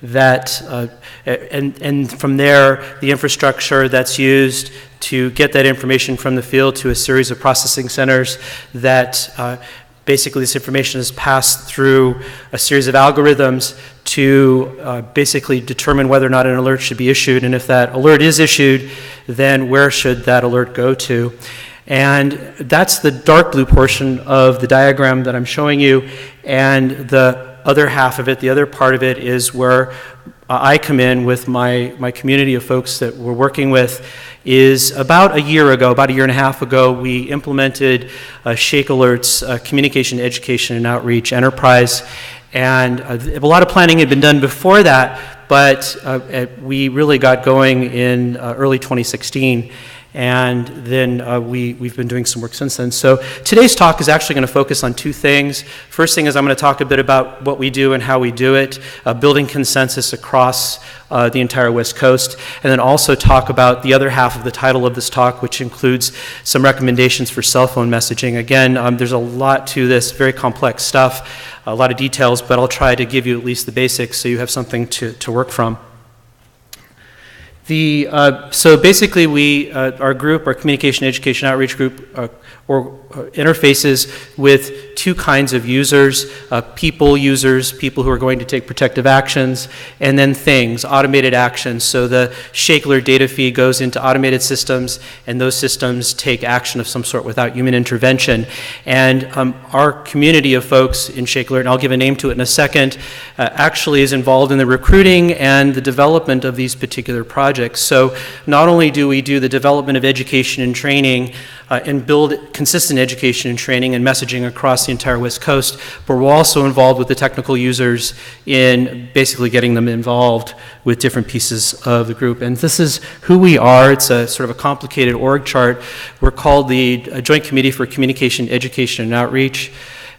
And from there, the infrastructure that's used to get that information from the field to a series of processing centers that basically this information is passed through a series of algorithms to basically determine whether or not an alert should be issued, and if that alert is issued, then where should that alert go to. And that's the dark blue portion of the diagram that I'm showing you, and the other half of it, the other part of it, is where I come in with my community of folks that we're working with. Is about a year and a half ago, we implemented Shake Alert's communication, education, and outreach enterprise. And a lot of planning had been done before that, but we really got going in early 2016. And then we've been doing some work since then. So today's talk is actually going to focus on 2 things. First thing is I'm going to talk a bit about what we do and how we do it, building consensus across the entire West Coast, and then also talk about the other half of the title of this talk, which includes some recommendations for cell phone messaging. Again, there's a lot to this, very complex stuff, a lot of details, but I'll try to give you at least the basics so you have something to work from. So basically our group, our communication, education, outreach group, interfaces with 2 kinds of users, people who are going to take protective actions, and then things, automated actions. So the Shake Alert data feed goes into automated systems, and those systems take action of some sort without human intervention. And our community of folks in Shake Alert, and I'll give a name to it in a second, actually is involved in the recruiting and the development of these particular projects. So not only do we do the development of education and training and build consistent education and training and messaging across the entire West Coast, but we're also involved with the technical users in basically getting them involved with different pieces of the group. And this is who we are. It's a sort of a complicated org chart. We're called the Joint Committee for Communication, Education, and Outreach.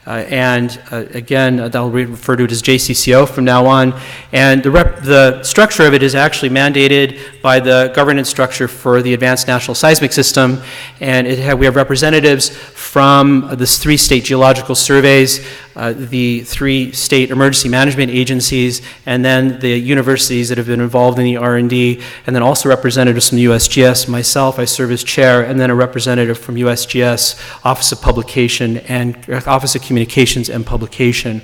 Again, I'll refer to it as JCCO from now on. And the structure of it is actually mandated by the governance structure for the Advanced National Seismic System. And we have representatives from the 3 state geological surveys, the 3 state emergency management agencies, and then the universities that have been involved in the R&D, and then also representatives from the USGS. Myself, I serve as chair, and then a representative from USGS, Office of Publication and Office of Communications and Publication.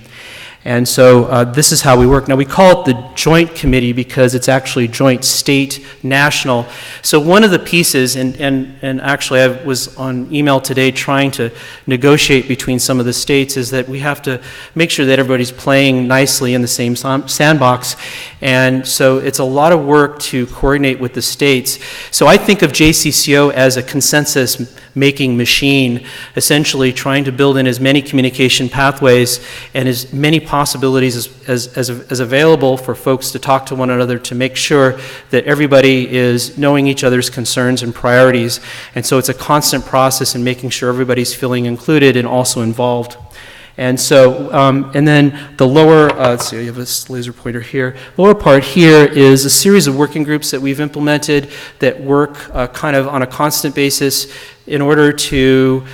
And so this is how we work. Now, we call it the Joint Committee because it's actually joint state, national. So one of the pieces, and actually I was on email today trying to negotiate between some of the states, is that we have to make sure that everybody's playing nicely in the same sandbox. And so it's a lot of work to coordinate with the states. So I think of JCCO as a consensus-making machine, essentially trying to build in as many communication pathways and as many possibilities as available for folks to talk to one another to make sure that everybody is knowing each other's concerns and priorities. And so it's a constant process in making sure everybody's feeling included and also involved. And so, and then the lower, let's see, I have this laser pointer here. Lower part here is a series of working groups that we've implemented that work kind of on a constant basis in order to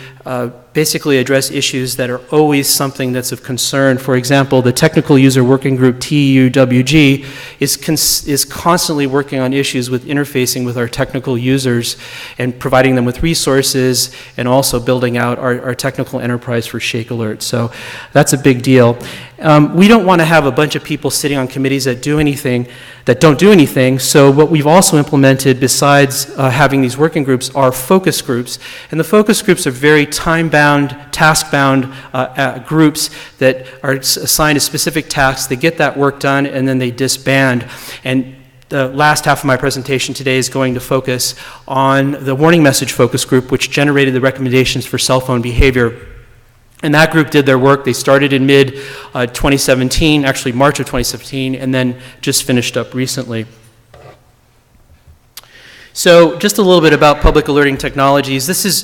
basically address issues that are always something that's of concern. For example, the Technical User Working Group, TUWG, is constantly working on issues with interfacing with our technical users and providing them with resources and also building out our technical enterprise for Shake Alert. So that's a big deal. We don't want to have a bunch of people sitting on committees that don't do anything. So what we've also implemented besides having these working groups are focus groups. And the focus groups are very time-bound, task-bound groups that are assigned a specific task. They get that work done and then they disband. And the last half of my presentation today is going to focus on the warning message focus group, which generated the recommendations for cell phone behavior. And that group did their work. They started in mid-2017, actually March of 2017, and then just finished up recently. So just a little bit about public alerting technologies. This has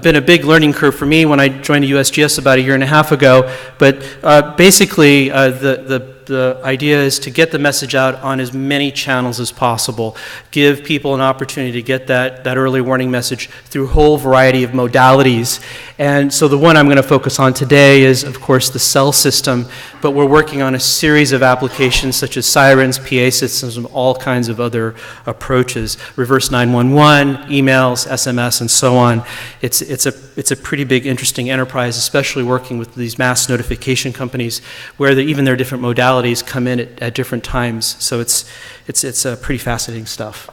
been a big learning curve for me when I joined the USGS about a year and a half ago. But basically, the idea is to get the message out on as many channels as possible, give people an opportunity to get that early warning message through a whole variety of modalities. And so the one I'm going to focus on today is, of course, the cell system, but we're working on a series of applications such as sirens, PA systems, and all kinds of other approaches, reverse 911, emails, SMS, and so on. It's a pretty big, interesting enterprise, especially working with these mass notification companies where even their different modalities come in at different times. So it's pretty fascinating stuff.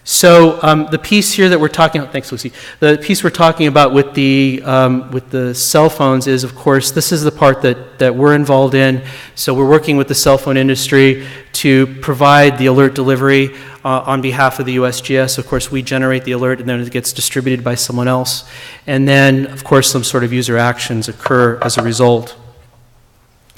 So the piece here that we're talking about, thanks Lucy, the piece we're talking about with the cell phones is, of course, this is the part that we're involved in. So we're working with the cell phone industry to provide the alert delivery on behalf of the USGS. Of course, we generate the alert and then it gets distributed by someone else. And then, of course, some sort of user actions occur as a result.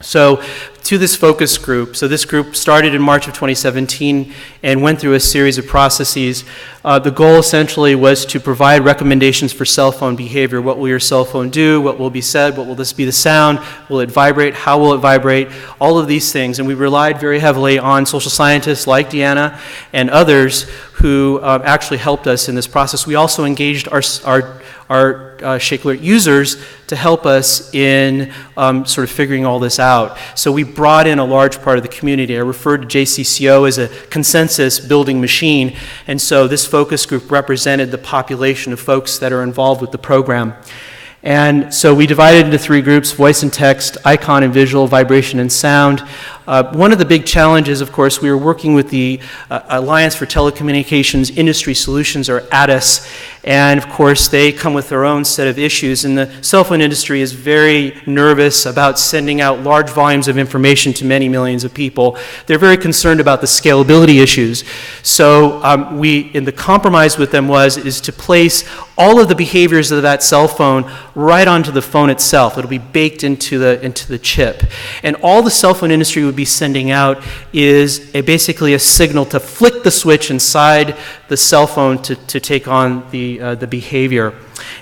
So to this focus group, so this group started in March of 2017 and went through a series of processes. The goal essentially was to provide recommendations for cell phone behavior. What will your cell phone do? What will be said? What will this be the sound? Will it vibrate? How will it vibrate? All of these things. And we relied very heavily on social scientists like Deanna and others who actually helped us in this process. We also engaged our Shake Alert users to help us in sort of figuring all this out. So we brought in a large part of the community. I referred to JCCO as a consensus building machine, and so this focus group represented the population of folks that are involved with the program. And so we divided into three groups: voice and text, icon and visual, vibration and sound. One of the big challenges, of course, we were working with the Alliance for Telecommunications Industry Solutions, or ATIS, and of course they come with their own set of issues, and the cell phone industry is very nervous about sending out large volumes of information to many millions of people. They're very concerned about the scalability issues. So the compromise with them is to place all of the behaviors of that cell phone right onto the phone itself. It'll be baked into the chip. And all the cell phone industry would be sending out is basically a signal to flick the switch inside the cell phone to take on the behavior.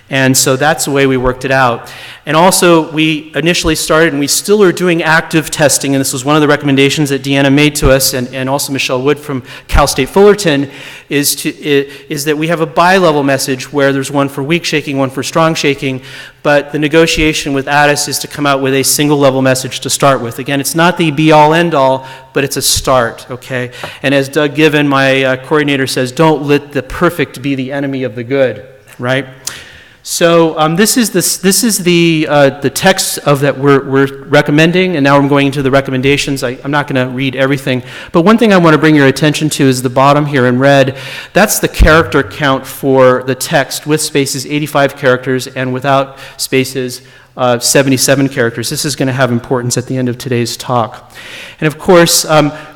And so that's the way we worked it out. And also, we initially started, and we still are doing active testing, and this was one of the recommendations that Deanna made to us, and also Michelle Wood from Cal State Fullerton, is that we have a bi-level message where there's one for weak shaking, one for strong shaking, but the negotiation with ATIS is to come out with a single level message to start with. Again, it's not the be-all, end-all, but it's a start, okay? And as Doug Given, my coordinator, says, don't let the perfect be the enemy of the good, right? So this is the text of that we're recommending, and now I'm going into the recommendations. I'm not going to read everything, but one thing I want to bring your attention to is the bottom here in red. That's the character count for the text with spaces, 85 characters, and without spaces, 77 characters. This is going to have importance at the end of today's talk. And of course,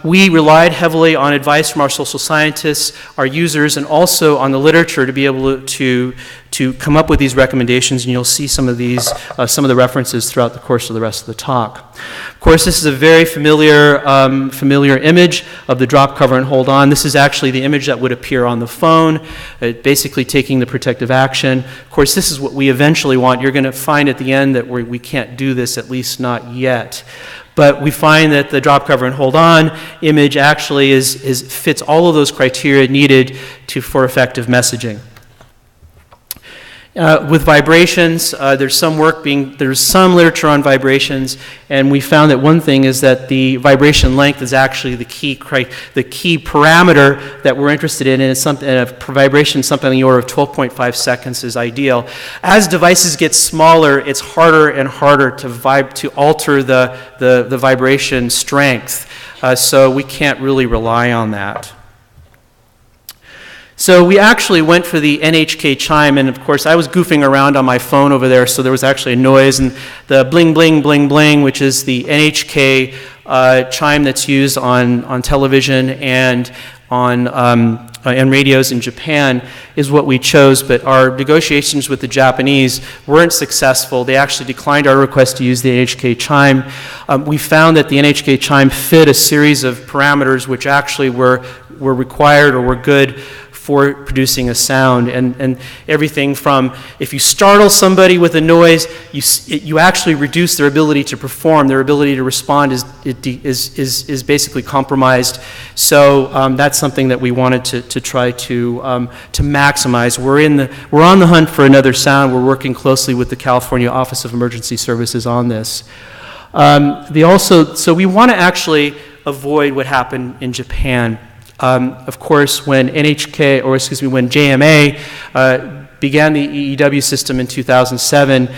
we relied heavily on advice from our social scientists, our users, and also on the literature to be able to come up with these recommendations, and you'll see some of these, some of the references throughout the course of the rest of the talk. Of course, this is a very familiar image of the drop, cover, and hold on. This is actually the image that would appear on the phone, basically taking the protective action. Of course, this is what we eventually want. You're going to find at the end that we can't do this, at least not yet. But we find that the drop, cover, and hold on image actually fits all of those criteria needed for effective messaging. With vibrations, there's some literature on vibrations, and we found that one thing is that the vibration length is actually the key parameter that we're interested in, and it's something, a vibration something in the order of 12.5 seconds is ideal. As devices get smaller, it's harder and harder to alter the vibration strength, so we can't really rely on that. So we actually went for the NHK chime, and of course I was goofing around on my phone over there, so there was actually a noise, and the bling, bling, bling, bling, which is the NHK chime that's used on television and and radios in Japan is what we chose, but our negotiations with the Japanese weren't successful. They actually declined our request to use the NHK chime. We found that the NHK chime fit a series of parameters which actually were required or were good for producing a sound, and everything from if you startle somebody with a noise, you actually reduce their ability to perform. Their ability to respond is basically compromised. So that's something that we wanted to try to maximize. We're on the hunt for another sound. We're working closely with the California Office of Emergency Services on this. So we want to actually avoid what happened in Japan. Of course, when when JMA began the EEW system in 2007,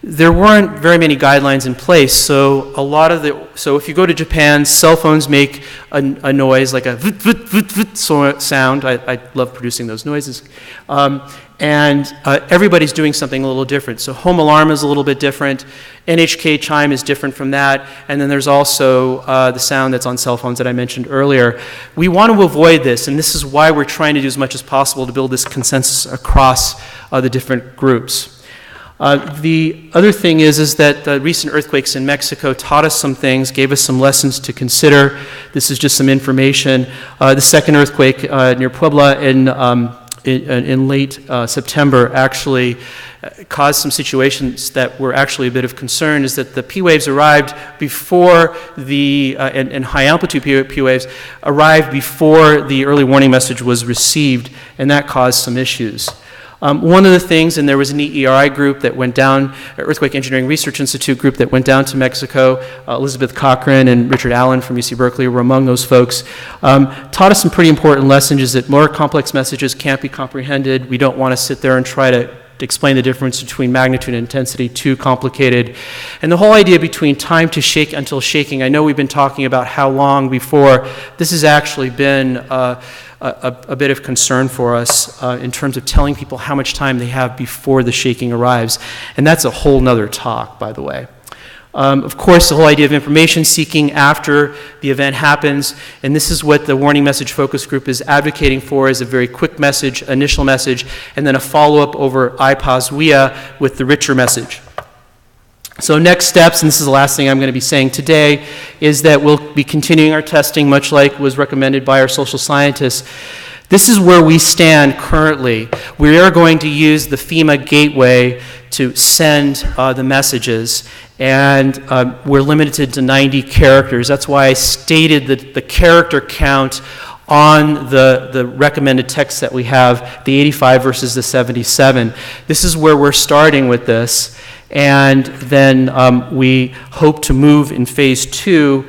there weren't very many guidelines in place. So so if you go to Japan, cell phones make a noise like a vut, vut, vut, vut sound. I love producing those noises. And everybody's doing something a little different. So home alarm is a little bit different. NHK chime is different from that. And then there's also the sound that's on cell phones that I mentioned earlier. We want to avoid this, and this is why we're trying to do as much as possible to build this consensus across the different groups. The other thing is that the recent earthquakes in Mexico taught us some things, gave us some lessons to consider. This is just some information. The second earthquake near Puebla in late September actually caused some situations that were actually a bit of concern, is that the P waves arrived before and high amplitude P waves arrived before the early warning message was received, and that caused some issues. One of the things, and there was an EERI group that went down, Earthquake Engineering Research Institute group that went down to Mexico. Elizabeth Cochran and Richard Allen from UC Berkeley were among those folks. Taught us some pretty important lessons, is that more complex messages can't be comprehended. We don't want to sit there and try to explain the difference between magnitude and intensity, too complicated. And the whole idea between time to shake until shaking, I know we've been talking about how long before. This has actually been a bit of concern for us in terms of telling people how much time they have before the shaking arrives. And that's a whole nother talk, by the way. Of course, the whole idea of information seeking after the event happens, and this is what the Warning Message Focus Group is advocating for, is a very quick message, initial message, and then a follow-up over IPOS-WIA with the richer message. So next steps, and this is the last thing I'm going to be saying today, is that we'll be continuing our testing, much like was recommended by our social scientists. This is where we stand currently. We are going to use the FEMA gateway to send the messages, and we're limited to 90 characters. That's why I stated that the character count on the recommended text that we have, the 85 versus the 77. This is where we're starting with this. And then we hope to move in phase 2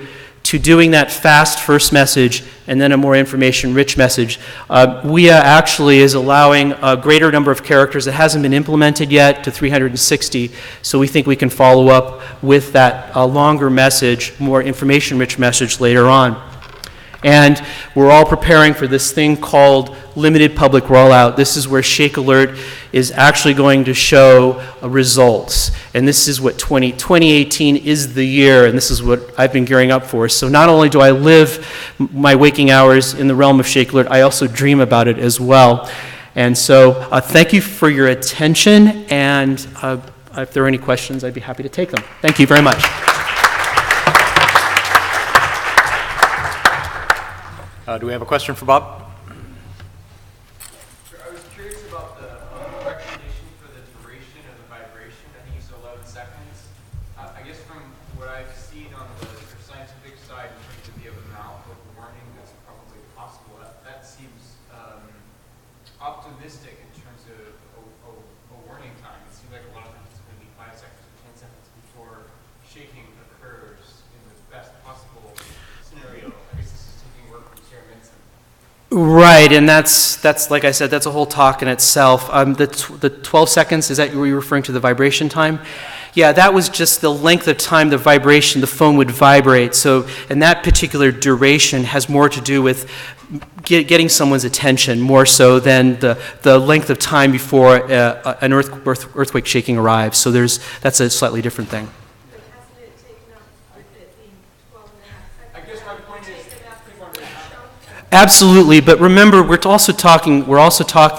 to doing that fast first message and then a more information-rich message. WIA actually is allowing a greater number of characters that hasn't been implemented yet to 360, so we think we can follow up with that longer message, more information-rich message later on. And we're all preparing for this thing called limited public rollout. This is where Shake Alert is actually going to show results. And this is what 2018 is the year, and this is what I've been gearing up for. So not only do I live my waking hours in the realm of Shake Alert, I also dream about it as well. And so thank you for your attention, and if there are any questions, I'd be happy to take them. Thank you very much. Do we have a question for Bob? I was curious about the recommendation for the duration of the vibration. I think it's 11 seconds. I guess from what I've seen on the scientific side in terms of the amount of warning that's probably possible, that seems optimistic in terms of a warning time. It seems like a lot of times it's going to be 5 seconds or 10 seconds before shaking occurs in the best possible scenario. I guess this is taking work from Sorensen. Right, and that's like I said, that's a whole talk in itself. The 12 seconds, is that were you referring to the vibration time? Yeah, that was just the length of time the phone would vibrate. So, and that particular duration has more to do with getting someone's attention more so than the length of time before an earthquake shaking arrives. So that's a slightly different thing. Absolutely, but remember, we're also talking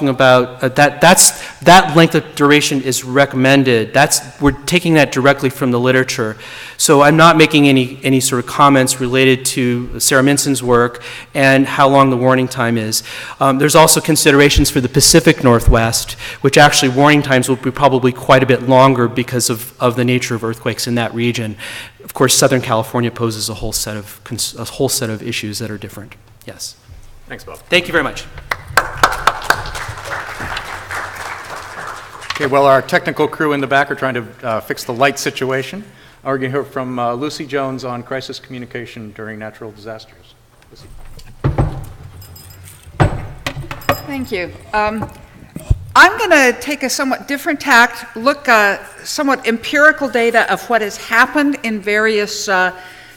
about that length of duration is recommended. We're taking that directly from the literature. So I'm not making any sort of comments related to Sarah Minson's work and how long the warning time is. There's also considerations for the Pacific Northwest, which actually warning times will be probably quite a bit longer because of the nature of earthquakes in that region. Of course, Southern California poses a whole set of issues that are different. Yes. Thanks, Bob. Thank you very much. Okay, well, our technical crew in the back are trying to fix the light situation. We're going to hear from Lucy Jones on crisis communication during natural disasters. Lucy. Thank you. I'm going to take a somewhat different tact, look somewhat empirical data of what has happened in various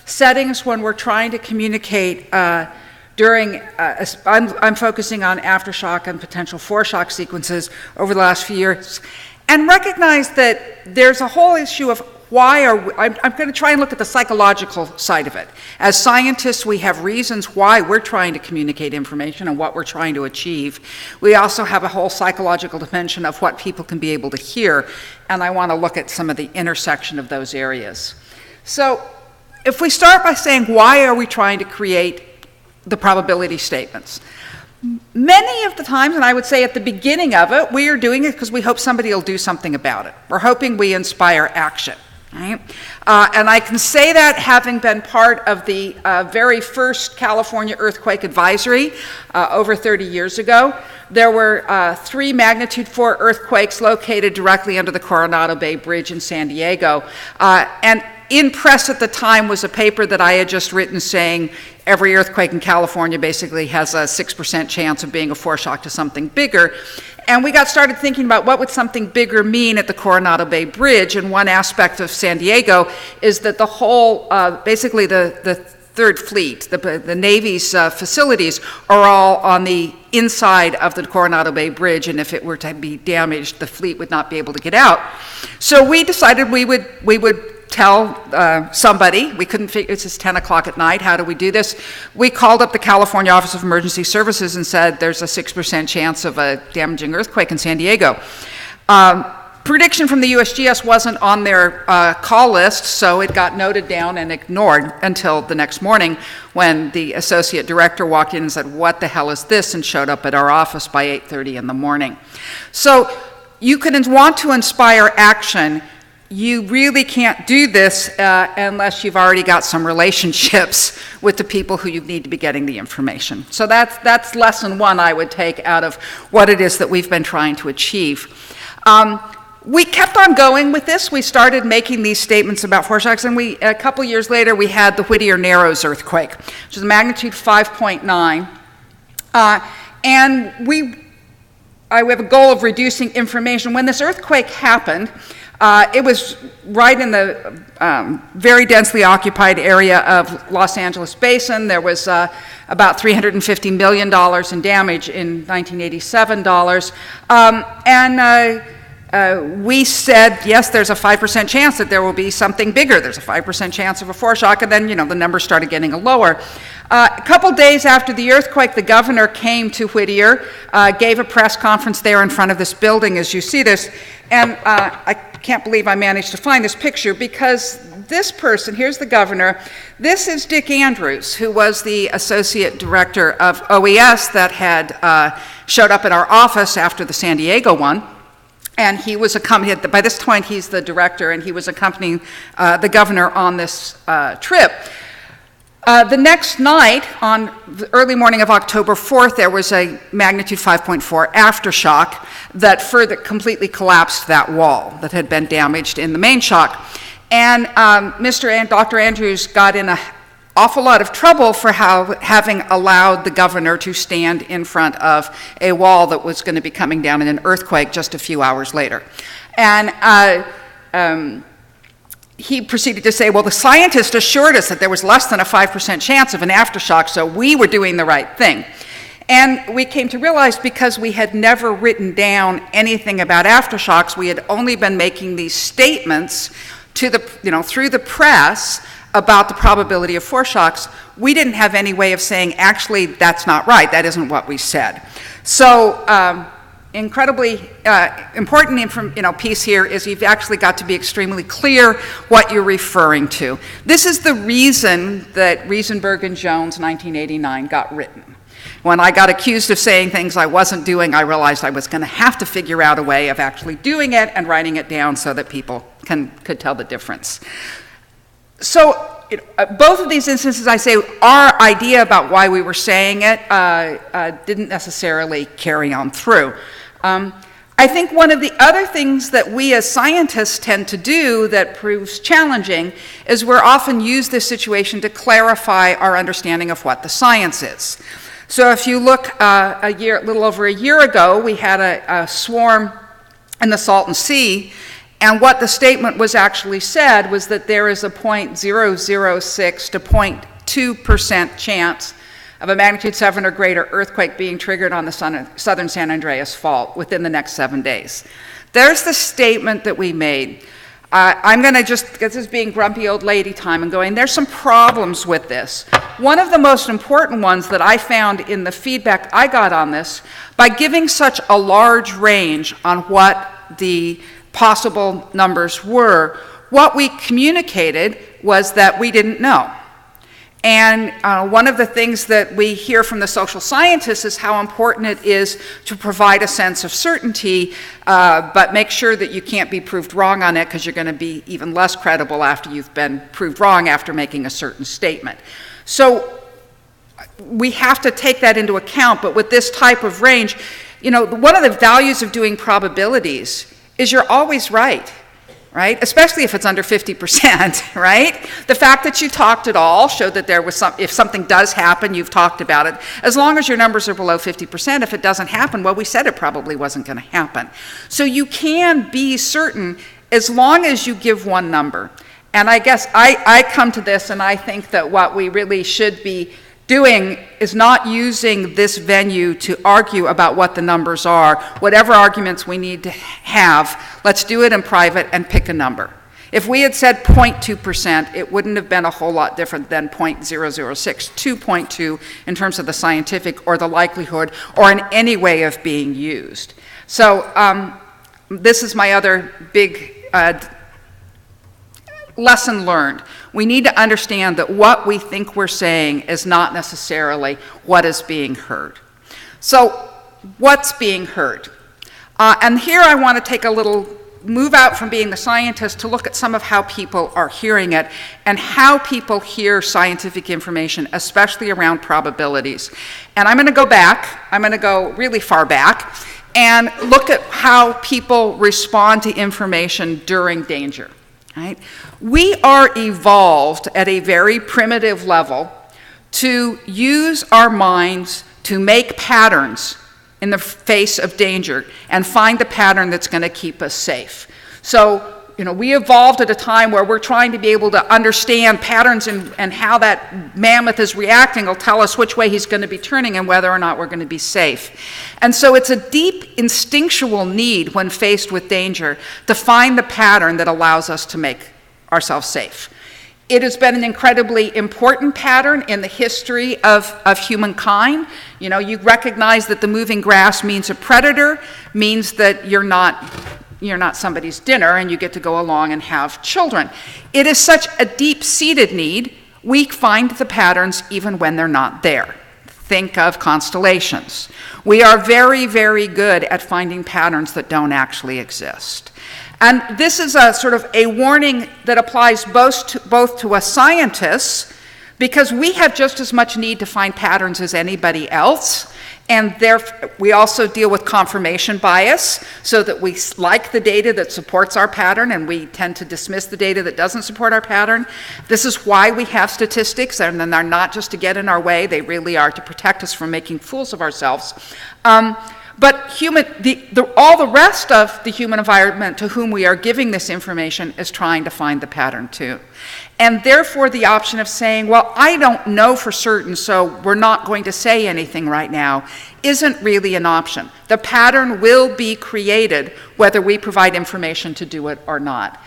settings when we're trying to communicate during, I'm focusing on aftershock and potential foreshock sequences over the last few years, and recognize that there's a whole issue of I'm going to try and look at the psychological side of it. As scientists, we have reasons why we're trying to communicate information and what we're trying to achieve. We also have a whole psychological dimension of what people can be able to hear, and I want to look at some of the intersection of those areas. So if we start by saying, why are we trying to create the probability statements? Many of the times, and I would say at the beginning of it, we are doing it because we hope somebody will do something about it. We're hoping we inspire action. Right? And I can say that having been part of the very first California earthquake advisory over 30 years ago. There were 3 magnitude 4 earthquakes located directly under the Coronado Bay Bridge in San Diego. And in press at the time was a paper that I had just written saying every earthquake in California basically has a 6% chance of being a foreshock to something bigger. And we got started thinking about what would something bigger mean at the Coronado Bay Bridge. And one aspect of San Diego is that the whole, basically the Third Fleet, the Navy's facilities are all on the inside of the Coronado Bay Bridge, and if it were to be damaged, the fleet would not be able to get out. So we decided we would tell somebody. We couldn't figure, it's just 10 o'clock at night, how do we do this? We called up the California Office of Emergency Services and said there's a 6% chance of a damaging earthquake in San Diego. Prediction from the USGS wasn't on their call list, so it got noted down and ignored until the next morning when the associate director walked in and said, what the hell is this? And showed up at our office by 8:30 in the morning. So you can want to inspire action. You really can't do this unless you've already got some relationships with the people who you need to be getting the information. So that's lesson one I would take out of what it is that we've been trying to achieve. We kept on going with this. We started making these statements about foreshocks, and a couple years later, we had the Whittier Narrows earthquake, which is magnitude 5.9. And we have a goal of reducing information. When this earthquake happened, it was right in the very densely occupied area of Los Angeles Basin. There was about $350 million in damage in 1987 dollars. We said, yes, there's a 5% chance that there will be something bigger. There's a 5% chance of a foreshock, and then, the numbers started getting lower. A couple days after the earthquake, the governor came to Whittier, gave a press conference there in front of this building, as you see this, and I can't believe I managed to find this picture, because this person, here's the governor, this is Dick Andrews, who was the associate director of OES that had showed up at our office after the San Diego one. And he was accompanied, by this point he's the director, and he was accompanying the governor on this trip. The next night, on the early morning of October 4th, there was a magnitude 5.4 aftershock that further completely collapsed that wall that had been damaged in the main shock. And Dr. Andrews got in an awful lot of trouble for having allowed the governor to stand in front of a wall that was going to be coming down in an earthquake just a few hours later. And he proceeded to say, well, the scientists assured us that there was less than a 5% chance of an aftershock, so we were doing the right thing. And we came to realize, because we had never written down anything about aftershocks, we had only been making these statements to the, through the press about the probability of foreshocks. We didn't have any way of saying, actually, that's not right. That isn't what we said. So incredibly important piece here is you've actually got to be extremely clear what you're referring to. This is the reason that Riesenberg and Jones 1989 got written. When I got accused of saying things I wasn't doing, I realized I was going to have to figure out a way of actually doing it and writing it down so that people could tell the difference. So both of these instances, I say, our idea about why we were saying it didn't necessarily carry on through. I think one of the other things that we as scientists tend to do that proves challenging is we're often use this situation to clarify our understanding of what the science is. So if you look a little over a year ago, we had a swarm in the Salton Sea. And what the statement was actually said was that there is a 0.006 to 0.2% chance of a magnitude 7 or greater earthquake being triggered on the southern San Andreas Fault within the next 7 days. There's the statement that we made. I'm going to just, this is being grumpy old lady time and going, there's some problems with this. One of the most important ones that I found in the feedback I got on this, by giving such a large range on what the possible numbers were, what we communicated was that we didn't know. And one of the things that we hear from the social scientists is how important it is to provide a sense of certainty, but make sure that you can't be proved wrong on it, because you're going to be even less credible after you've been proved wrong after making a certain statement. So we have to take that into account, but with this type of range, one of the values of doing probabilities is you're always right? Especially if it's under 50%, right? The fact that you talked at all showed that there was if something does happen, you've talked about it. As long as your numbers are below 50%, if it doesn't happen, well, we said it probably wasn't going to happen. So you can be certain as long as you give one number. And I guess I come to this and I think that what we really should be doing is not using this venue to argue about what the numbers are. Whatever arguments we need to have, let's do it in private and pick a number. If we had said 0.2%, it wouldn't have been a whole lot different than 0.006 to 0.2 in terms of the scientific or the likelihood or in any way of being used. So this is my other big lesson learned. We need to understand that what we think we're saying is not necessarily what is being heard. So what's being heard? And here I want to take a little move out from being the scientist to look at some of how people are hearing it and how people hear scientific information, especially around probabilities. And I'm going to go back. I'm going to go really far back and look at how people respond to information during danger. Right? We are evolved at a very primitive level to use our minds to make patterns in the face of danger and find the pattern that's going to keep us safe. So, we evolved at a time where we're trying to be able to understand patterns and how that mammoth is reacting will tell us which way he's going to be turning and whether or not we're going to be safe. And so it's a deep instinctual need when faced with danger to find the pattern that allows us to make ourselves safe. It has been an incredibly important pattern in the history of humankind. You recognize that the moving grass means a predator, means that you're not somebody's dinner and you get to go along and have children. It is such a deep-seated need, we find the patterns even when they're not there. Think of constellations. We are very, very good at finding patterns that don't actually exist. And this is a sort of a warning that applies both to us scientists, because we have just as much need to find patterns as anybody else. And therefore, we also deal with confirmation bias, so that we like the data that supports our pattern and we tend to dismiss the data that doesn't support our pattern. This is why we have statistics, and they're not just to get in our way, they really are to protect us from making fools of ourselves. But all the rest of the human environment to whom we are giving this information is trying to find the pattern too. And therefore the option of saying, well, I don't know for certain, so we're not going to say anything right now, isn't really an option. The pattern will be created whether we provide information to do it or not.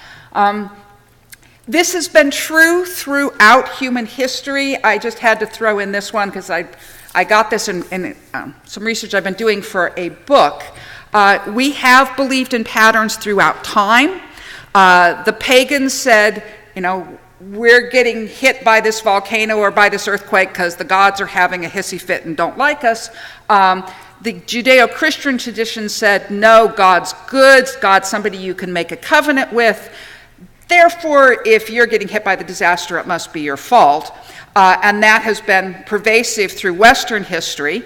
This has been true throughout human history. I just had to throw in this one because I got this in some research I've been doing for a book. We have believed in patterns throughout time. The pagans said, we're getting hit by this volcano or by this earthquake because the gods are having a hissy fit and don't like us. The Judeo-Christian tradition said, no, God's good, God's somebody you can make a covenant with. Therefore, if you're getting hit by the disaster, it must be your fault. And that has been pervasive through Western history.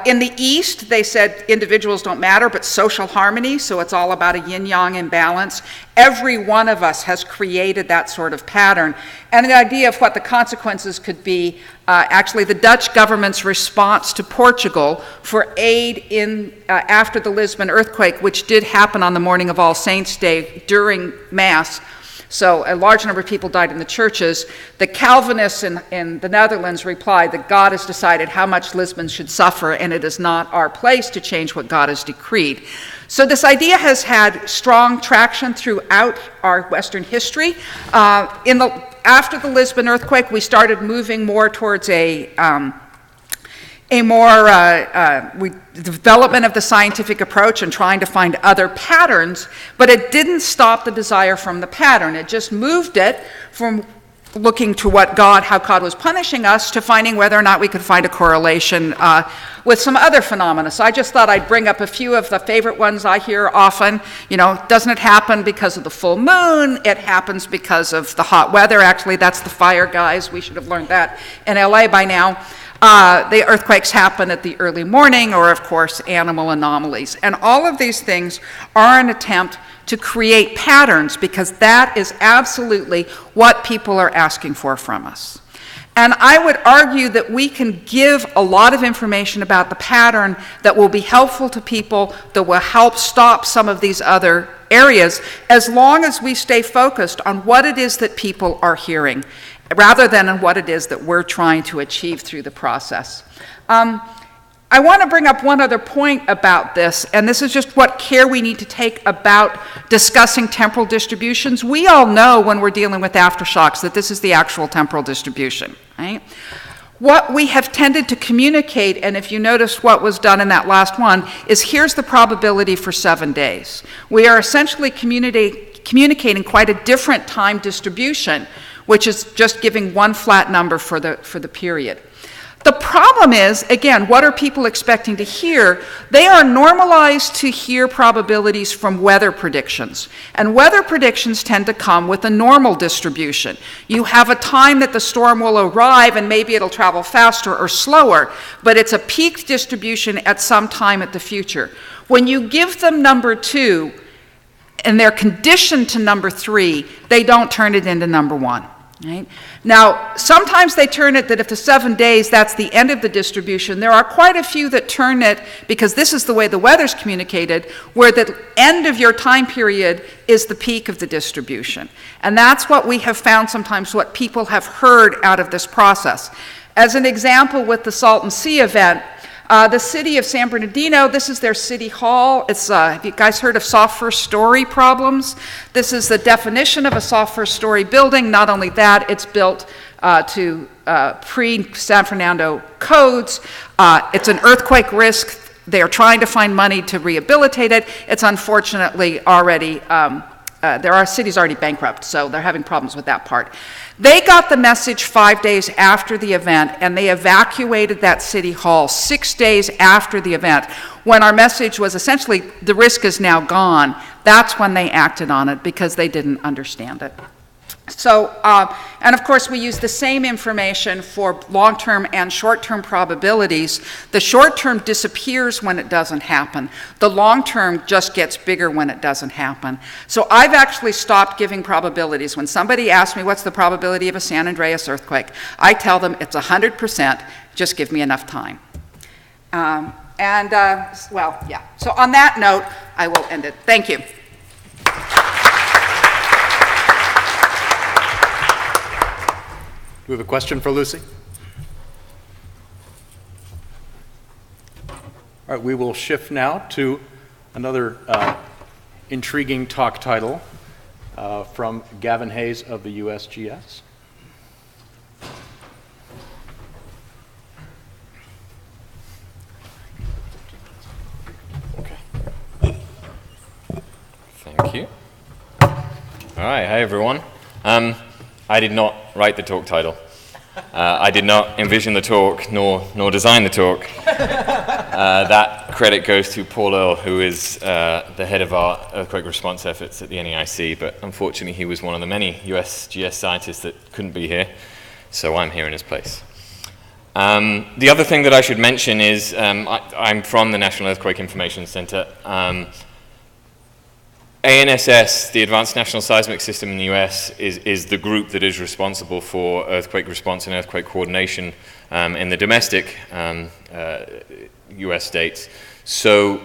In the East, they said individuals don't matter, but social harmony, so it's all about a yin-yang imbalance. Every one of us has created that sort of pattern. And the idea of what the consequences could be, actually the Dutch government's response to Portugal for aid after the Lisbon earthquake, which did happen on the morning of All Saints' Day during Mass. So a large number of people died in the churches. The Calvinists in the Netherlands replied that God has decided how much Lisbon should suffer, and it is not our place to change what God has decreed. So this idea has had strong traction throughout our Western history. After the Lisbon earthquake, we started moving more towards development of the scientific approach and trying to find other patterns, but it didn't stop the desire from the pattern. It just moved it from looking to how God was punishing us to finding whether or not we could find a correlation with some other phenomena. So I just thought I'd bring up a few of the favorite ones I hear often. Doesn't it happen because of the full moon? It happens because of the hot weather. Actually, that's the fire, guys. We should have learned that in LA by now. The earthquakes happen at the early morning, or of course animal anomalies. And all of these things are an attempt to create patterns, because that is absolutely what people are asking for from us. And I would argue that we can give a lot of information about the pattern that will be helpful to people, that will help stop some of these other areas, as long as we stay focused on what it is that people are hearing, rather than on what it is that we're trying to achieve through the process. I want to bring up one other point about this, and this is just what care we need to take about discussing temporal distributions. We all know when we're dealing with aftershocks that this is the actual temporal distribution, right? What we have tended to communicate, and if you notice what was done in that last one, is here's the probability for 7 days. We are essentially communicating quite a different time distribution, which is just giving one flat number for the period. The problem is, again, what are people expecting to hear? They are normalized to hear probabilities from weather predictions. And weather predictions tend to come with a normal distribution. You have a time that the storm will arrive, and maybe it'll travel faster or slower, but it's a peaked distribution at some time at the future. When you give them number 2, and they're conditioned to number 3, they don't turn it into number 1. Right? Now, sometimes they turn it that if the 7 days, that's the end of the distribution. There are quite a few that turn it, because this is the way the weather's communicated, where the end of your time period is the peak of the distribution. And that's what we have found sometimes, what people have heard out of this process. As an example, with the Salton Sea event, the city of San Bernardino, this is their city hall. It's, have you guys heard of soft first story problems? This is the definition of a soft first story building. Not only that, it's built to pre-San Fernando codes. It's an earthquake risk. They are trying to find money to rehabilitate it. It's unfortunately already, there are cities already bankrupt, so they're having problems with that part. They got the message 5 days after the event, and they evacuated that city hall 6 days after the event. When our message was essentially, the risk is now gone, that's when they acted on it, because they didn't understand it. So, and of course we use the same information for long-term and short-term probabilities. The short-term disappears when it doesn't happen. The long-term just gets bigger when it doesn't happen. So I've actually stopped giving probabilities. When somebody asks me what's the probability of a San Andreas earthquake, I tell them it's 100%, just give me enough time. Well, yeah. So on that note, I will end it. Thank you. Do we have a question for Lucy? All right, we will shift now to another intriguing talk title from Gavin Hayes of the USGS. Okay. Thank you. All right, hi everyone. I did not write the talk title. I did not envision the talk, nor design the talk. That credit goes to Paul Earle, who is the head of our earthquake response efforts at the NEIC, but unfortunately he was one of the many USGS scientists that couldn't be here, so I'm here in his place. The other thing that I should mention is I'm from the National Earthquake Information Center. ANSS, the Advanced National Seismic System in the US, is the group that is responsible for earthquake response and earthquake coordination in the domestic US states. So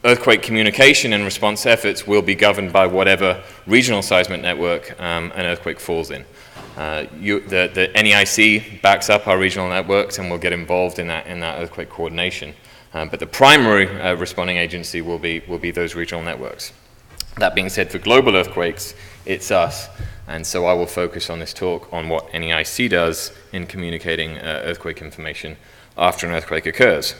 earthquake communication and response efforts will be governed by whatever regional seismic network an earthquake falls in. The NEIC backs up our regional networks and will get involved in that earthquake coordination. But the primary responding agency will be those regional networks. That being said, for global earthquakes, it's us, and so I will focus on this talk on what NEIC does in communicating earthquake information after an earthquake occurs.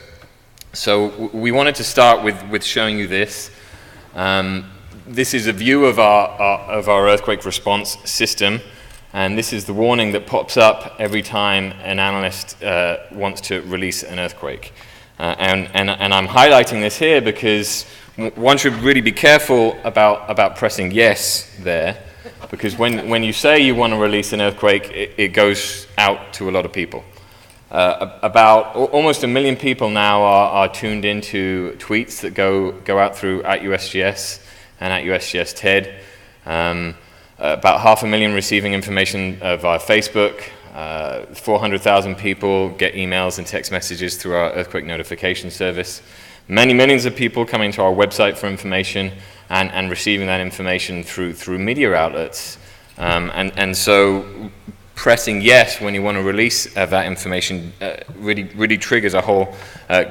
So we wanted to start with showing you this. This is a view of our earthquake response system, and this is the warning that pops up every time an analyst wants to release an earthquake. And I'm highlighting this here because one should really be careful about pressing yes there, because when you say you want to release an earthquake, it goes out to a lot of people. About almost 1 million people now are tuned into tweets that go out through at USGS and at USGS TED. About 500,000 receiving information via Facebook. 400,000 people get emails and text messages through our earthquake notification service. Many millions of people coming to our website for information and receiving that information through media outlets. And so pressing yes when you want to release that information really triggers a whole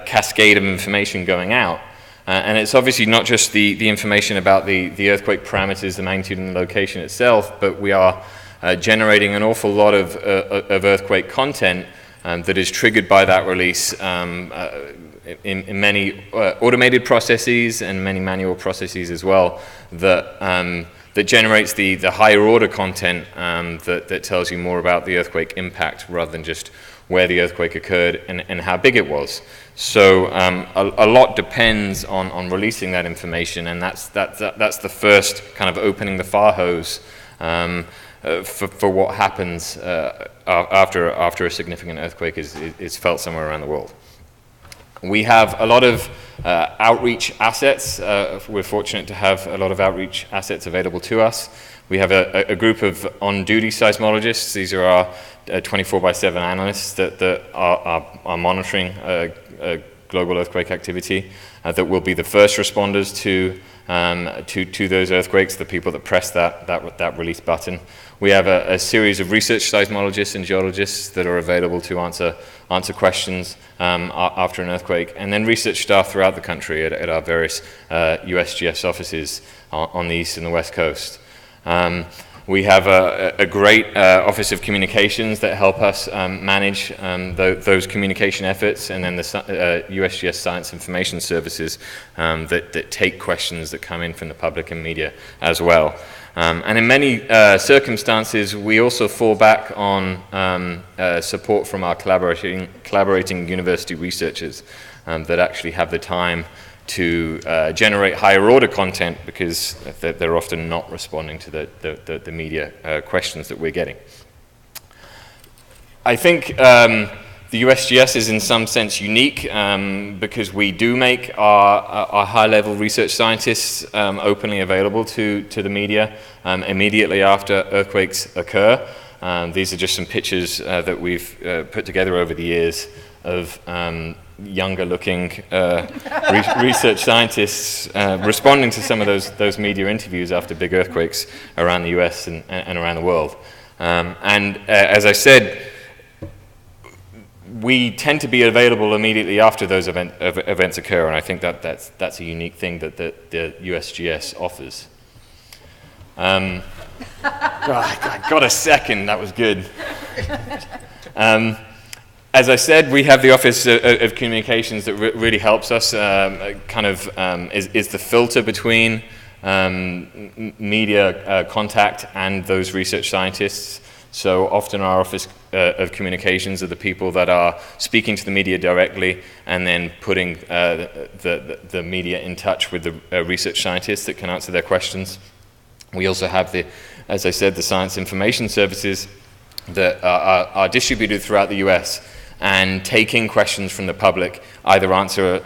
cascade of information going out. And it's obviously not just the information about the earthquake parameters, the magnitude and the location itself, but we are generating an awful lot of earthquake content that is triggered by that release in many automated processes and many manual processes as well that generates the higher order content that tells you more about the earthquake impact rather than just where the earthquake occurred and how big it was. So a lot depends on releasing that information, and that's the first kind of opening the fire hose for what happens after a significant earthquake is felt somewhere around the world. We have a lot of outreach assets. We're fortunate to have a lot of outreach assets available to us. We have a group of on-duty seismologists. These are our 24/7 analysts that are monitoring global earthquake activity, that will be the first responders to those earthquakes, the people that press that release button. We have a series of research seismologists and geologists that are available to answer questions after an earthquake, and then research staff throughout the country at our various USGS offices on the east and the west coast. We have a great Office of Communications that help us manage those communication efforts, and then the USGS Science Information Services that take questions that come in from the public and media as well. And in many circumstances, we also fall back on support from our collaborating university researchers that actually have the time to generate higher order content, because they're often not responding to the media questions that we're getting. I think the USGS is in some sense unique because we do make our high-level research scientists openly available to the media immediately after earthquakes occur. These are just some pictures that we've put together over the years of younger-looking research scientists responding to some of those media interviews after big earthquakes around the US and around the world. As I said, we tend to be available immediately after those events occur, and I think that's a unique thing that the USGS offers. I got a second, that was good. As I said, we have the Office of Communications that really helps us, is the filter between media contact and those research scientists. So often our Office of Communications are the people that are speaking to the media directly and then putting the media in touch with the research scientists that can answer their questions. We also have, as I said, the Science Information Services that are distributed throughout the US and taking questions from the public, either answer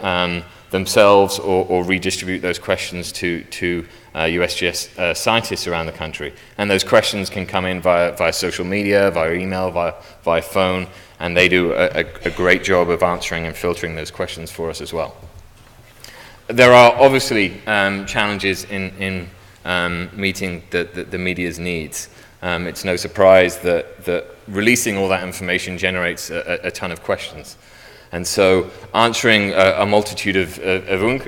themselves or redistribute those questions to USGS scientists around the country. And those questions can come in via social media, via email, via phone, and they do a great job of answering and filtering those questions for us as well. There are obviously challenges in meeting the media's needs. It's no surprise that releasing all that information generates a ton of questions. And so answering a multitude of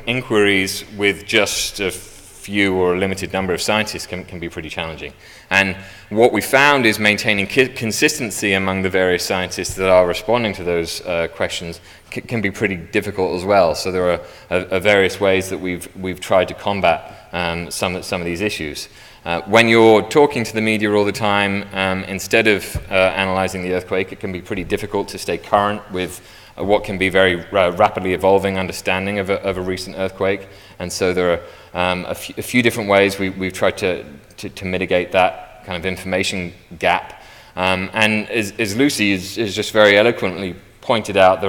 inquiries with just a few or a limited number of scientists can be pretty challenging. And what we found is maintaining consistency among the various scientists that are responding to those questions can be pretty difficult as well. So there are various ways that we've tried to combat some of these issues. When you're talking to the media all the time, instead of analyzing the earthquake, it can be pretty difficult to stay current with what can be very rapidly evolving understanding of a recent earthquake. And so there are a few different ways we've tried to mitigate that kind of information gap. And as Lucy is just very eloquently pointed out,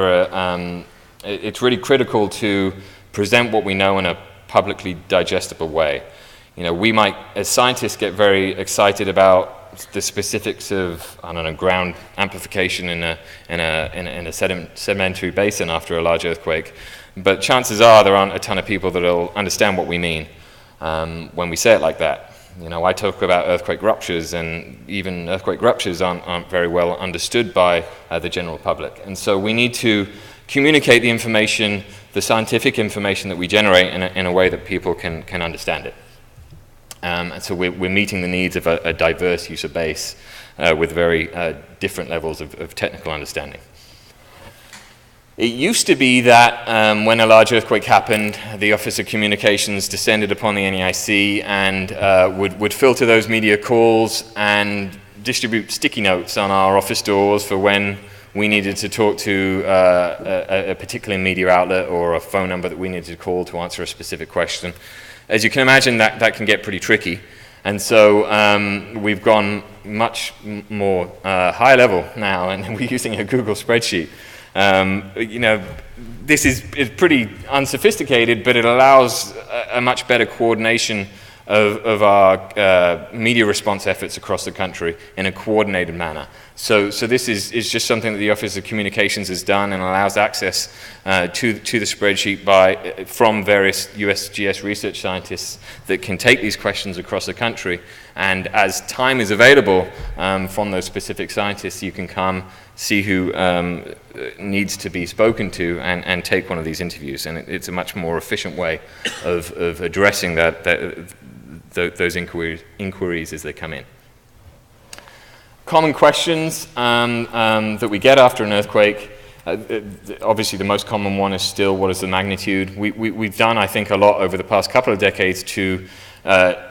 it's really critical to present what we know in a publicly digestible way. You know, we might, as scientists, get very excited about the specifics of, I don't know, ground amplification in a sedimentary basin after a large earthquake, but chances are there aren't a ton of people that'll understand what we mean when we say it like that. You know, I talk about earthquake ruptures, and even earthquake ruptures aren't very well understood by the general public. And so we need to communicate the information, the scientific information that we generate in a way that people can understand it. And so we're meeting the needs of a diverse user base with very different levels of technical understanding. It used to be that when a large earthquake happened, the Office of Communications descended upon the NEIC and would filter those media calls and distribute sticky notes on our office doors for when we needed to talk to a particular media outlet or a phone number that we needed to call to answer a specific question. As you can imagine, that can get pretty tricky. And so we've gone much more high level now, and we're using a Google spreadsheet. You know, this is pretty unsophisticated, but it allows a much better coordination of our media response efforts across the country in a coordinated manner. So this is just something that the Office of Communications has done and allows access to the spreadsheet from various USGS research scientists that can take these questions across the country. And as time is available from those specific scientists, you can come see who needs to be spoken to and take one of these interviews. And it's a much more efficient way of addressing those inquiries as they come in. Common questions that we get after an earthquake. Obviously, the most common one is still, what is the magnitude? We've done, I think, a lot over the past couple of decades to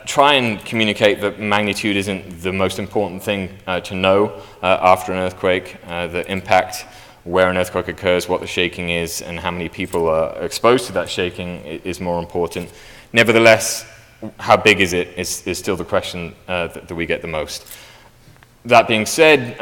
try and communicate that magnitude isn't the most important thing to know after an earthquake. The impact, where an earthquake occurs, what the shaking is, and how many people are exposed to that shaking is more important. Nevertheless, how big is it is still the question that we get the most. That being said,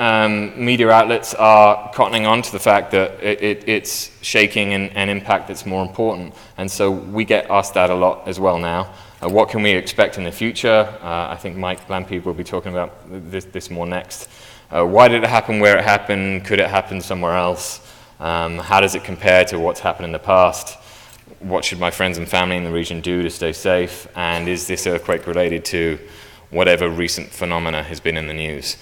media outlets are cottoning on to the fact that it's shaking and impact that's more important. And so we get asked that a lot as well now. What can we expect in the future? I think Mike Blanpied will be talking about this more next. Why did it happen where it happened? Could it happen somewhere else? How does it compare to what's happened in the past? What should my friends and family in the region do to stay safe? And is this earthquake related to whatever recent phenomena has been in the news?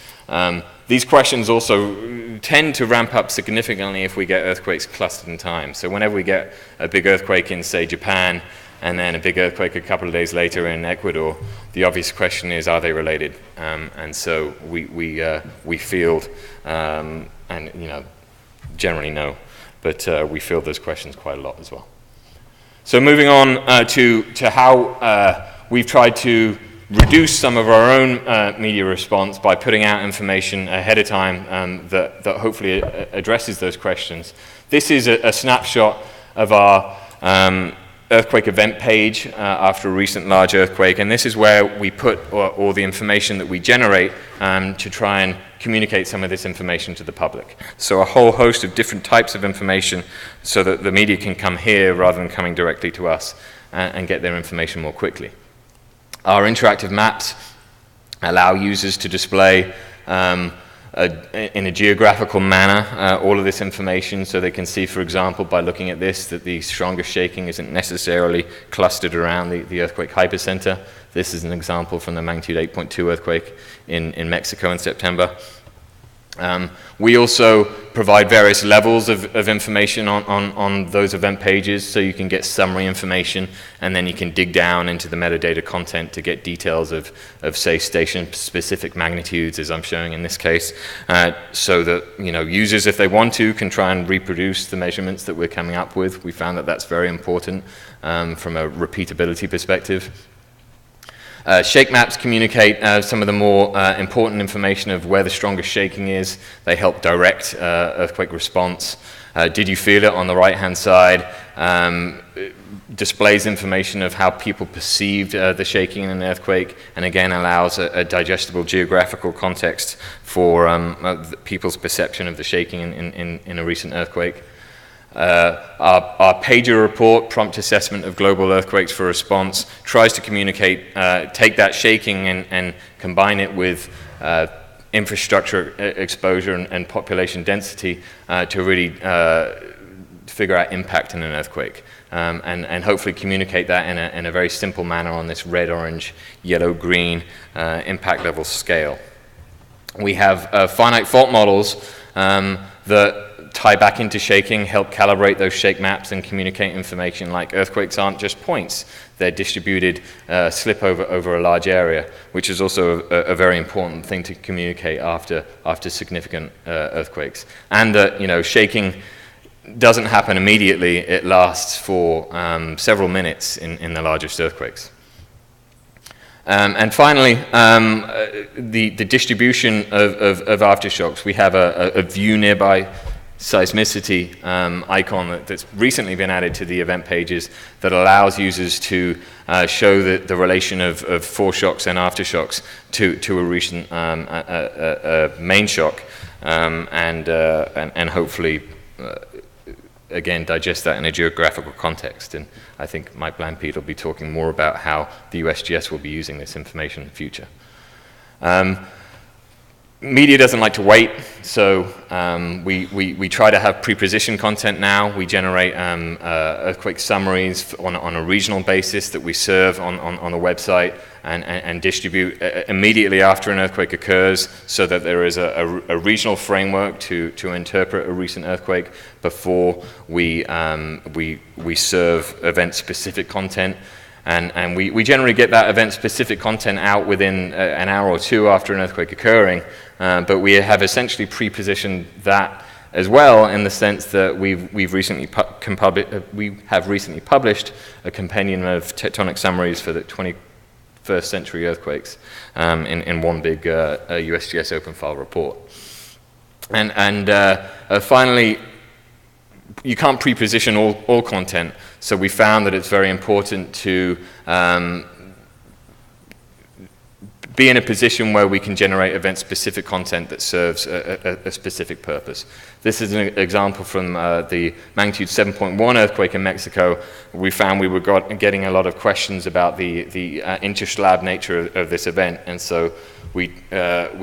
These questions also tend to ramp up significantly if we get earthquakes clustered in time. So whenever we get a big earthquake in, say, Japan, and then a big earthquake a couple of days later in Ecuador, the obvious question is, are they related? And so we field, and generally no, but we field those questions quite a lot as well. So moving on to how we've tried to reduce some of our own media response by putting out information ahead of time that hopefully addresses those questions. This is a snapshot of our earthquake event page after a recent large earthquake, and this is where we put all the information that we generate to try and communicate some of this information to the public. So a whole host of different types of information so that the media can come here rather than coming directly to us and get their information more quickly. Our interactive maps allow users to display in a geographical manner all of this information, so they can see, for example, by looking at this, that the strongest shaking isn't necessarily clustered around the earthquake hypocenter. This is an example from the magnitude 8.2 earthquake in Mexico in September. We also provide various levels of information on those event pages, so you can get summary information, and then you can dig down into the metadata content to get details of say, station-specific magnitudes, as I'm showing in this case, so that users, if they want to, can try and reproduce the measurements that we're coming up with. We found that that's very important from a repeatability perspective. Shake maps communicate some of the more important information of where the strongest shaking is. They help direct earthquake response. Did you feel it on the right-hand side? Displays information of how people perceived the shaking in an earthquake, and again allows a digestible geographical context for people's perception of the shaking in a recent earthquake. Our pager report, Prompt Assessment of Global Earthquakes for Response, tries to communicate, take that shaking and combine it with infrastructure exposure and population density to really figure out impact in an earthquake. And hopefully communicate that in a very simple manner on this red, orange, yellow, green impact level scale. We have finite fault models that tie back into shaking, help calibrate those shake maps and communicate information like earthquakes aren't just points, they're distributed slip over a large area, which is also a very important thing to communicate after significant earthquakes. And that shaking doesn't happen immediately, it lasts for several minutes in the largest earthquakes. And finally, the distribution of aftershocks. We have a view nearby seismicity icon that's recently been added to the event pages that allows users to show the relation of foreshocks and aftershocks to a recent main shock, and hopefully again digest that in a geographical context. And I think Mike Blanpied will be talking more about how the USGS will be using this information in the future. Media doesn't like to wait, so we try to have pre-positioned content now. We generate earthquake summaries on a regional basis that we serve on the website and distribute immediately after an earthquake occurs, so that there is a regional framework to interpret a recent earthquake before we serve event-specific content. And we generally get that event-specific content out within an hour or two after an earthquake occurring, but we have essentially pre-positioned that as well, in the sense that we have recently published a compendium of tectonic summaries for the 21st century earthquakes in one big USGS open file report. And finally, you can't pre-position all content, so we found that it's very important to be in a position where we can generate event-specific content that serves a specific purpose. This is an example from the magnitude 7.1 earthquake in Mexico. We found we were getting a lot of questions about the interslab nature of this event, and so we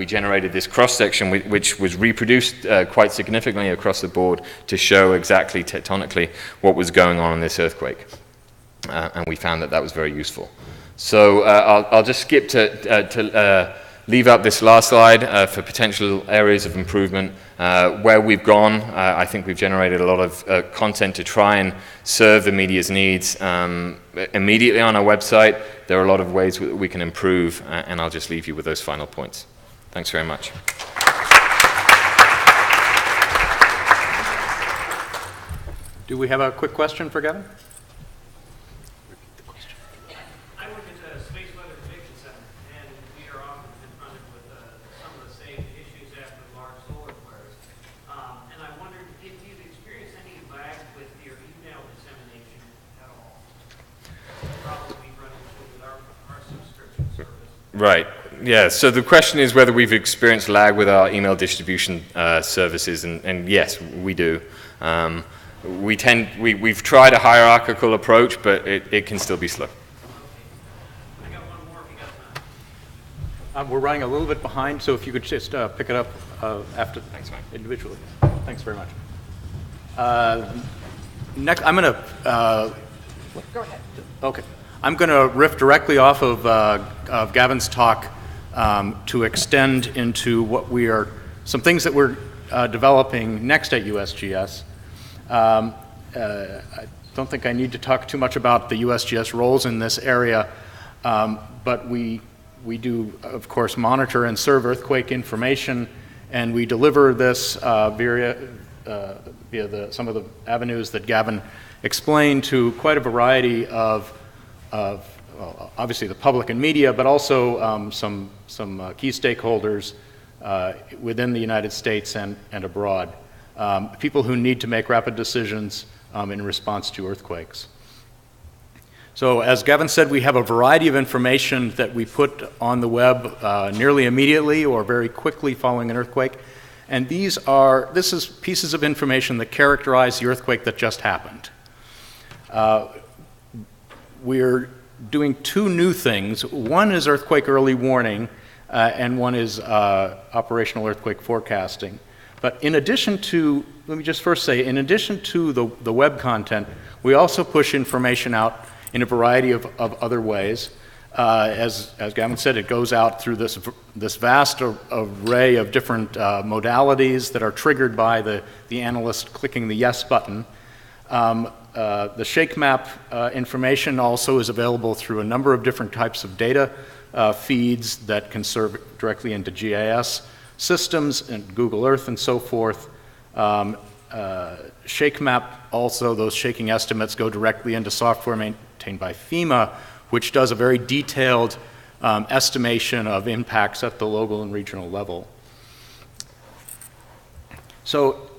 generated this cross-section which was reproduced quite significantly across the board to show exactly tectonically what was going on in this earthquake. And we found that was very useful. So I'll just skip to leave up this last slide for potential areas of improvement. Where we've gone, I think we've generated a lot of content to try and serve the media's needs immediately on our website. There are a lot of ways we can improve, and I'll just leave you with those final points. Thanks very much. Do we have a quick question for Gavin? Right. Yeah. So the question is whether we've experienced lag with our email distribution services, and yes, we do. We've tried a hierarchical approach, but it can still be slow. I got one more if you got time. We're running a little bit behind, so if you could just pick it up after. Thanks, Mike. Individually. Thanks very much. Next, I'm going to. Go ahead. Okay. I'm going to riff directly off of Gavin's talk to extend into some things that we're developing next at USGS. I don't think I need to talk too much about the USGS roles in this area, but we do, of course, monitor and serve earthquake information, and we deliver this via some of the avenues that Gavin explained to quite a variety of well, obviously the public and media, but also some key stakeholders within the United States and abroad. People who need to make rapid decisions in response to earthquakes. So as Gavin said, we have a variety of information that we put on the web nearly immediately or very quickly following an earthquake. And this is pieces of information that characterize the earthquake that just happened. We're doing two new things. One is earthquake early warning, and one is operational earthquake forecasting. But in addition to, let me just first say, in addition to the web content, we also push information out in a variety of other ways. As Gavin said, it goes out through this vast array of different modalities that are triggered by the analyst clicking the yes button. The shake map information also is available through a number of different types of data feeds that can serve directly into GIS systems and Google Earth and so forth. Shake map also, those shaking estimates go directly into software maintained by FEMA, which does a very detailed estimation of impacts at the local and regional level. So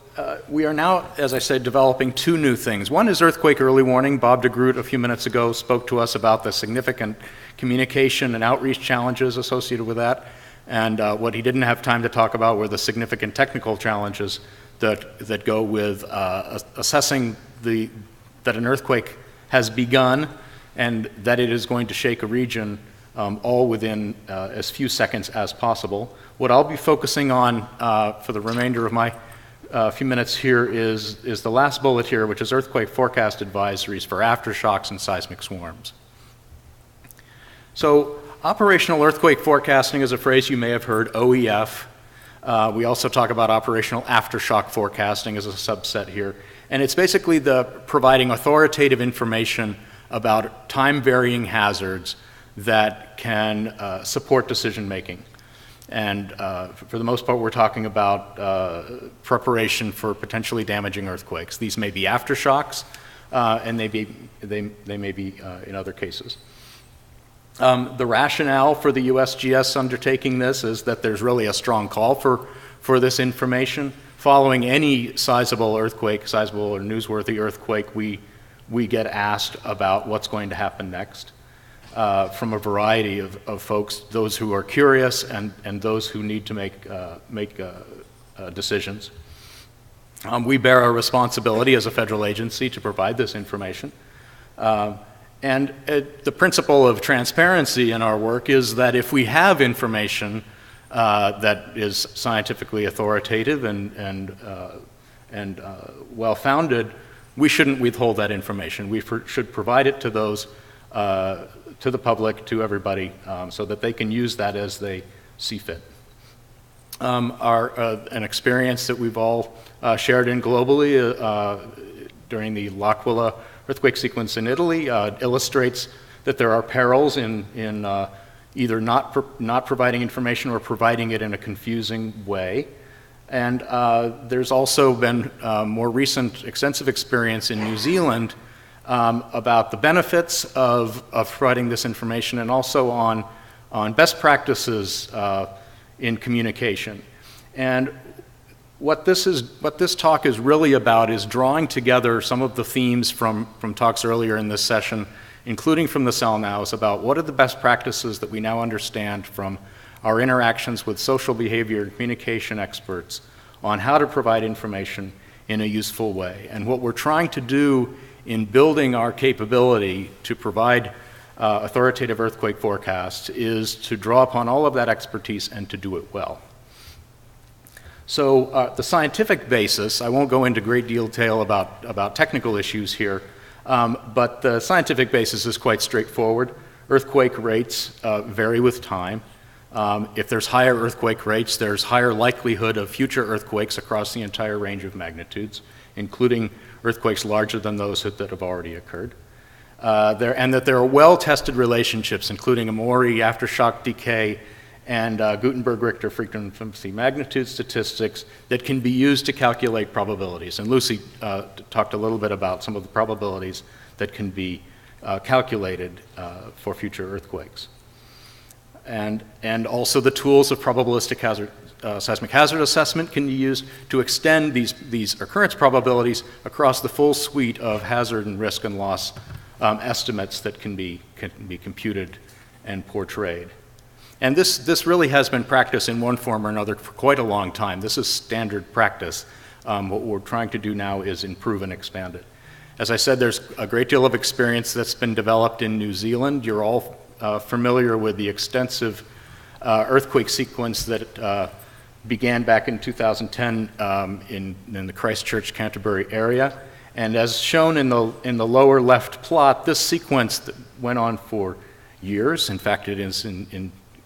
we are now, as I said, developing two new things. One is earthquake early warning. Bob DeGroot a few minutes ago spoke to us about the significant communication and outreach challenges associated with that. And what he didn't have time to talk about were the significant technical challenges that go with assessing that an earthquake has begun and that it is going to shake a region all within as few seconds as possible. What I'll be focusing on for the remainder of my few minutes here is the last bullet here, which is earthquake forecast advisories for aftershocks and seismic swarms. So operational earthquake forecasting is a phrase you may have heard, OEF. We also talk about operational aftershock forecasting as a subset here. And it's basically providing authoritative information about time-varying hazards that can support decision making. And for the most part, we're talking about preparation for potentially damaging earthquakes. These may be aftershocks, and they may be in other cases. The rationale for the USGS undertaking this is that there's really a strong call for this information. Following any sizable earthquake, sizable or newsworthy earthquake, we get asked about what's going to happen next from a variety of folks, those who are curious and those who need to make decisions. We bear a responsibility as a federal agency to provide this information. And the principle of transparency in our work is that if we have information that is scientifically authoritative and well-founded, we shouldn't withhold that information. We should provide it to those, to the public, to everybody, so that they can use that as they see fit. An experience that we've all shared in globally during the L'Aquila earthquake sequence in Italy illustrates that there are perils in either not providing information or providing it in a confusing way. And there's also been more recent extensive experience in New Zealand about the benefits of providing this information and also on best practices in communication. And what this talk is really about is drawing together some of the themes from talks earlier in this session, including from the Sellnows, about what are the best practices that we now understand from our interactions with social behavior and communication experts on how to provide information in a useful way. And what we're trying to do in building our capability to provide authoritative earthquake forecasts is to draw upon all of that expertise and to do it well. So the scientific basis, I won't go into great detail about technical issues here, but the scientific basis is quite straightforward. Earthquake rates vary with time. If there's higher earthquake rates, there's higher likelihood of future earthquakes across the entire range of magnitudes, including earthquakes larger than those that have already occurred. And that there are well-tested relationships, including Amori aftershock decay and Gutenberg-Richter frequency magnitude statistics that can be used to calculate probabilities. And Lucy talked a little bit about some of the probabilities that can be calculated for future earthquakes. And also the tools of probabilistic seismic hazard assessment can be used to extend these occurrence probabilities across the full suite of hazard and risk and loss estimates that can be computed and portrayed. And this really has been practiced in one form or another for quite a long time. This is standard practice. What we're trying to do now is improve and expand it. As I said, there's a great deal of experience that's been developed in New Zealand. You're all familiar with the extensive earthquake sequence that began back in 2010 in the Christchurch, Canterbury area. And as shown in the lower left plot, this sequence that went on for years. In fact, it is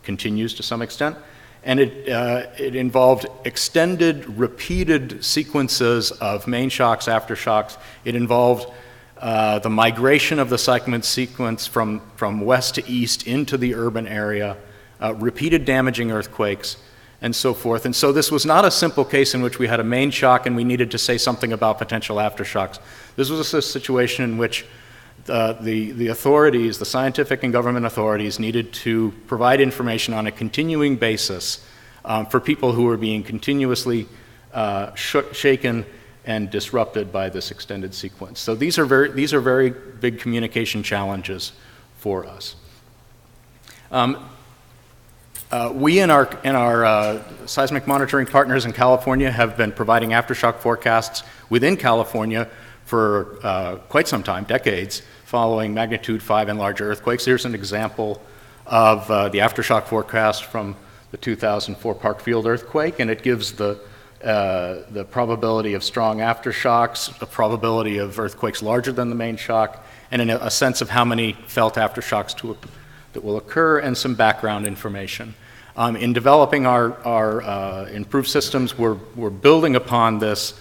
continues to some extent. And it involved extended, repeated sequences of main shocks, aftershocks. It involved the migration of the sequence from west to east into the urban area, repeated damaging earthquakes, and so forth. And so this was not a simple case in which we had a main shock and we needed to say something about potential aftershocks. This was a situation in which the authorities, the scientific and government authorities, needed to provide information on a continuing basis for people who were being continuously shaken and disrupted by this extended sequence. So these are very big communication challenges for us. We and our seismic monitoring partners in California have been providing aftershock forecasts within California for quite some time, decades, following magnitude 5 and larger earthquakes. Here's an example of the aftershock forecast from the 2004 Parkfield earthquake, and it gives the probability of strong aftershocks, a probability of earthquakes larger than the main shock, and a sense of how many felt aftershocks that will occur, and some background information. In developing our improved systems, we're building upon this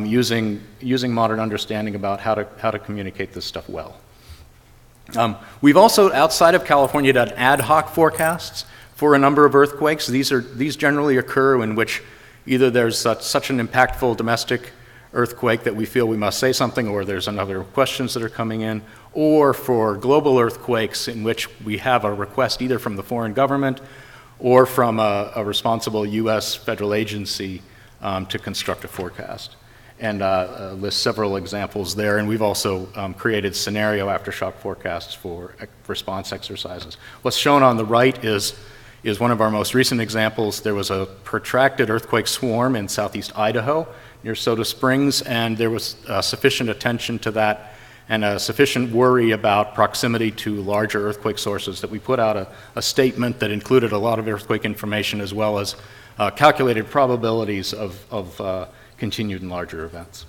using modern understanding about how to communicate this stuff well. We've also, outside of California, done ad hoc forecasts for a number of earthquakes. These generally occur in which either there's such an impactful domestic earthquake that we feel we must say something, or there's another questions that are coming in, or for global earthquakes in which we have a request either from the foreign government or from a responsible U.S. federal agency to construct a forecast. And list several examples there, and we've also created scenario aftershock forecasts for response exercises. What's shown on the right is one of our most recent examples. There was a protracted earthquake swarm in southeast Idaho near Soda Springs, and there was sufficient attention to that and a sufficient worry about proximity to larger earthquake sources that we put out a statement that included a lot of earthquake information as well as calculated probabilities of continued and larger events.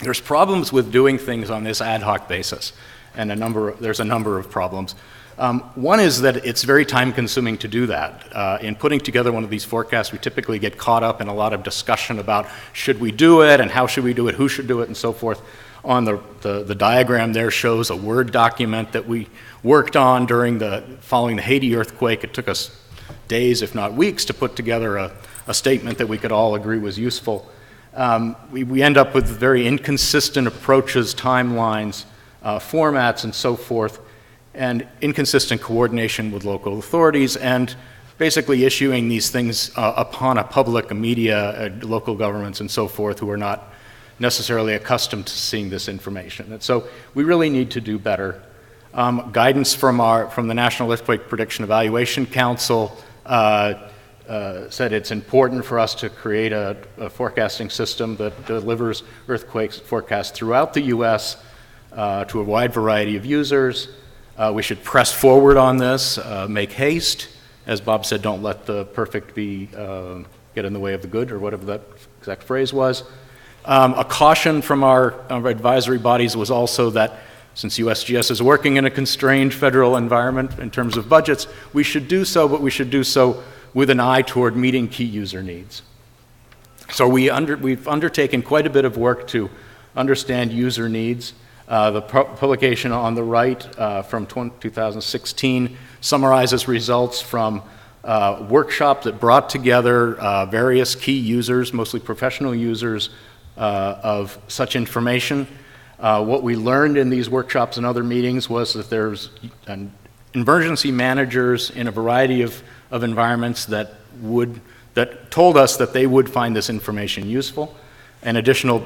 There's problems with doing things on this ad hoc basis, and there's a number of problems. One is that it's very time-consuming to do that. In putting together one of these forecasts, we typically get caught up in a lot of discussion about should we do it, and how should we do it, who should do it, and so forth. On the diagram there shows a Word document that we worked on following the Haiti earthquake. It took us days, if not weeks, to put together a statement that we could all agree was useful. We end up with very inconsistent approaches, timelines, formats, and so forth, and inconsistent coordination with local authorities, and basically issuing these things upon a public, media, local governments, and so forth, who are not necessarily accustomed to seeing this information. And so we really need to do better. Guidance from the National Earthquake Prediction Evaluation Council said it's important for us to create a forecasting system that delivers earthquake forecasts throughout the U.S. To a wide variety of users. We should press forward on this, make haste. As Bob said, don't let the perfect get in the way of the good, or whatever that exact phrase was. A caution from our advisory bodies was also that since USGS is working in a constrained federal environment in terms of budgets, we should do so, but we should do so with an eye toward meeting key user needs. So we've undertaken quite a bit of work to understand user needs. The publication on the right from 2016 summarizes results from a workshop that brought together various key users, mostly professional users, of such information. What we learned in these workshops and other meetings was that there's emergency managers in a variety of environments that told us that they would find this information useful, and additional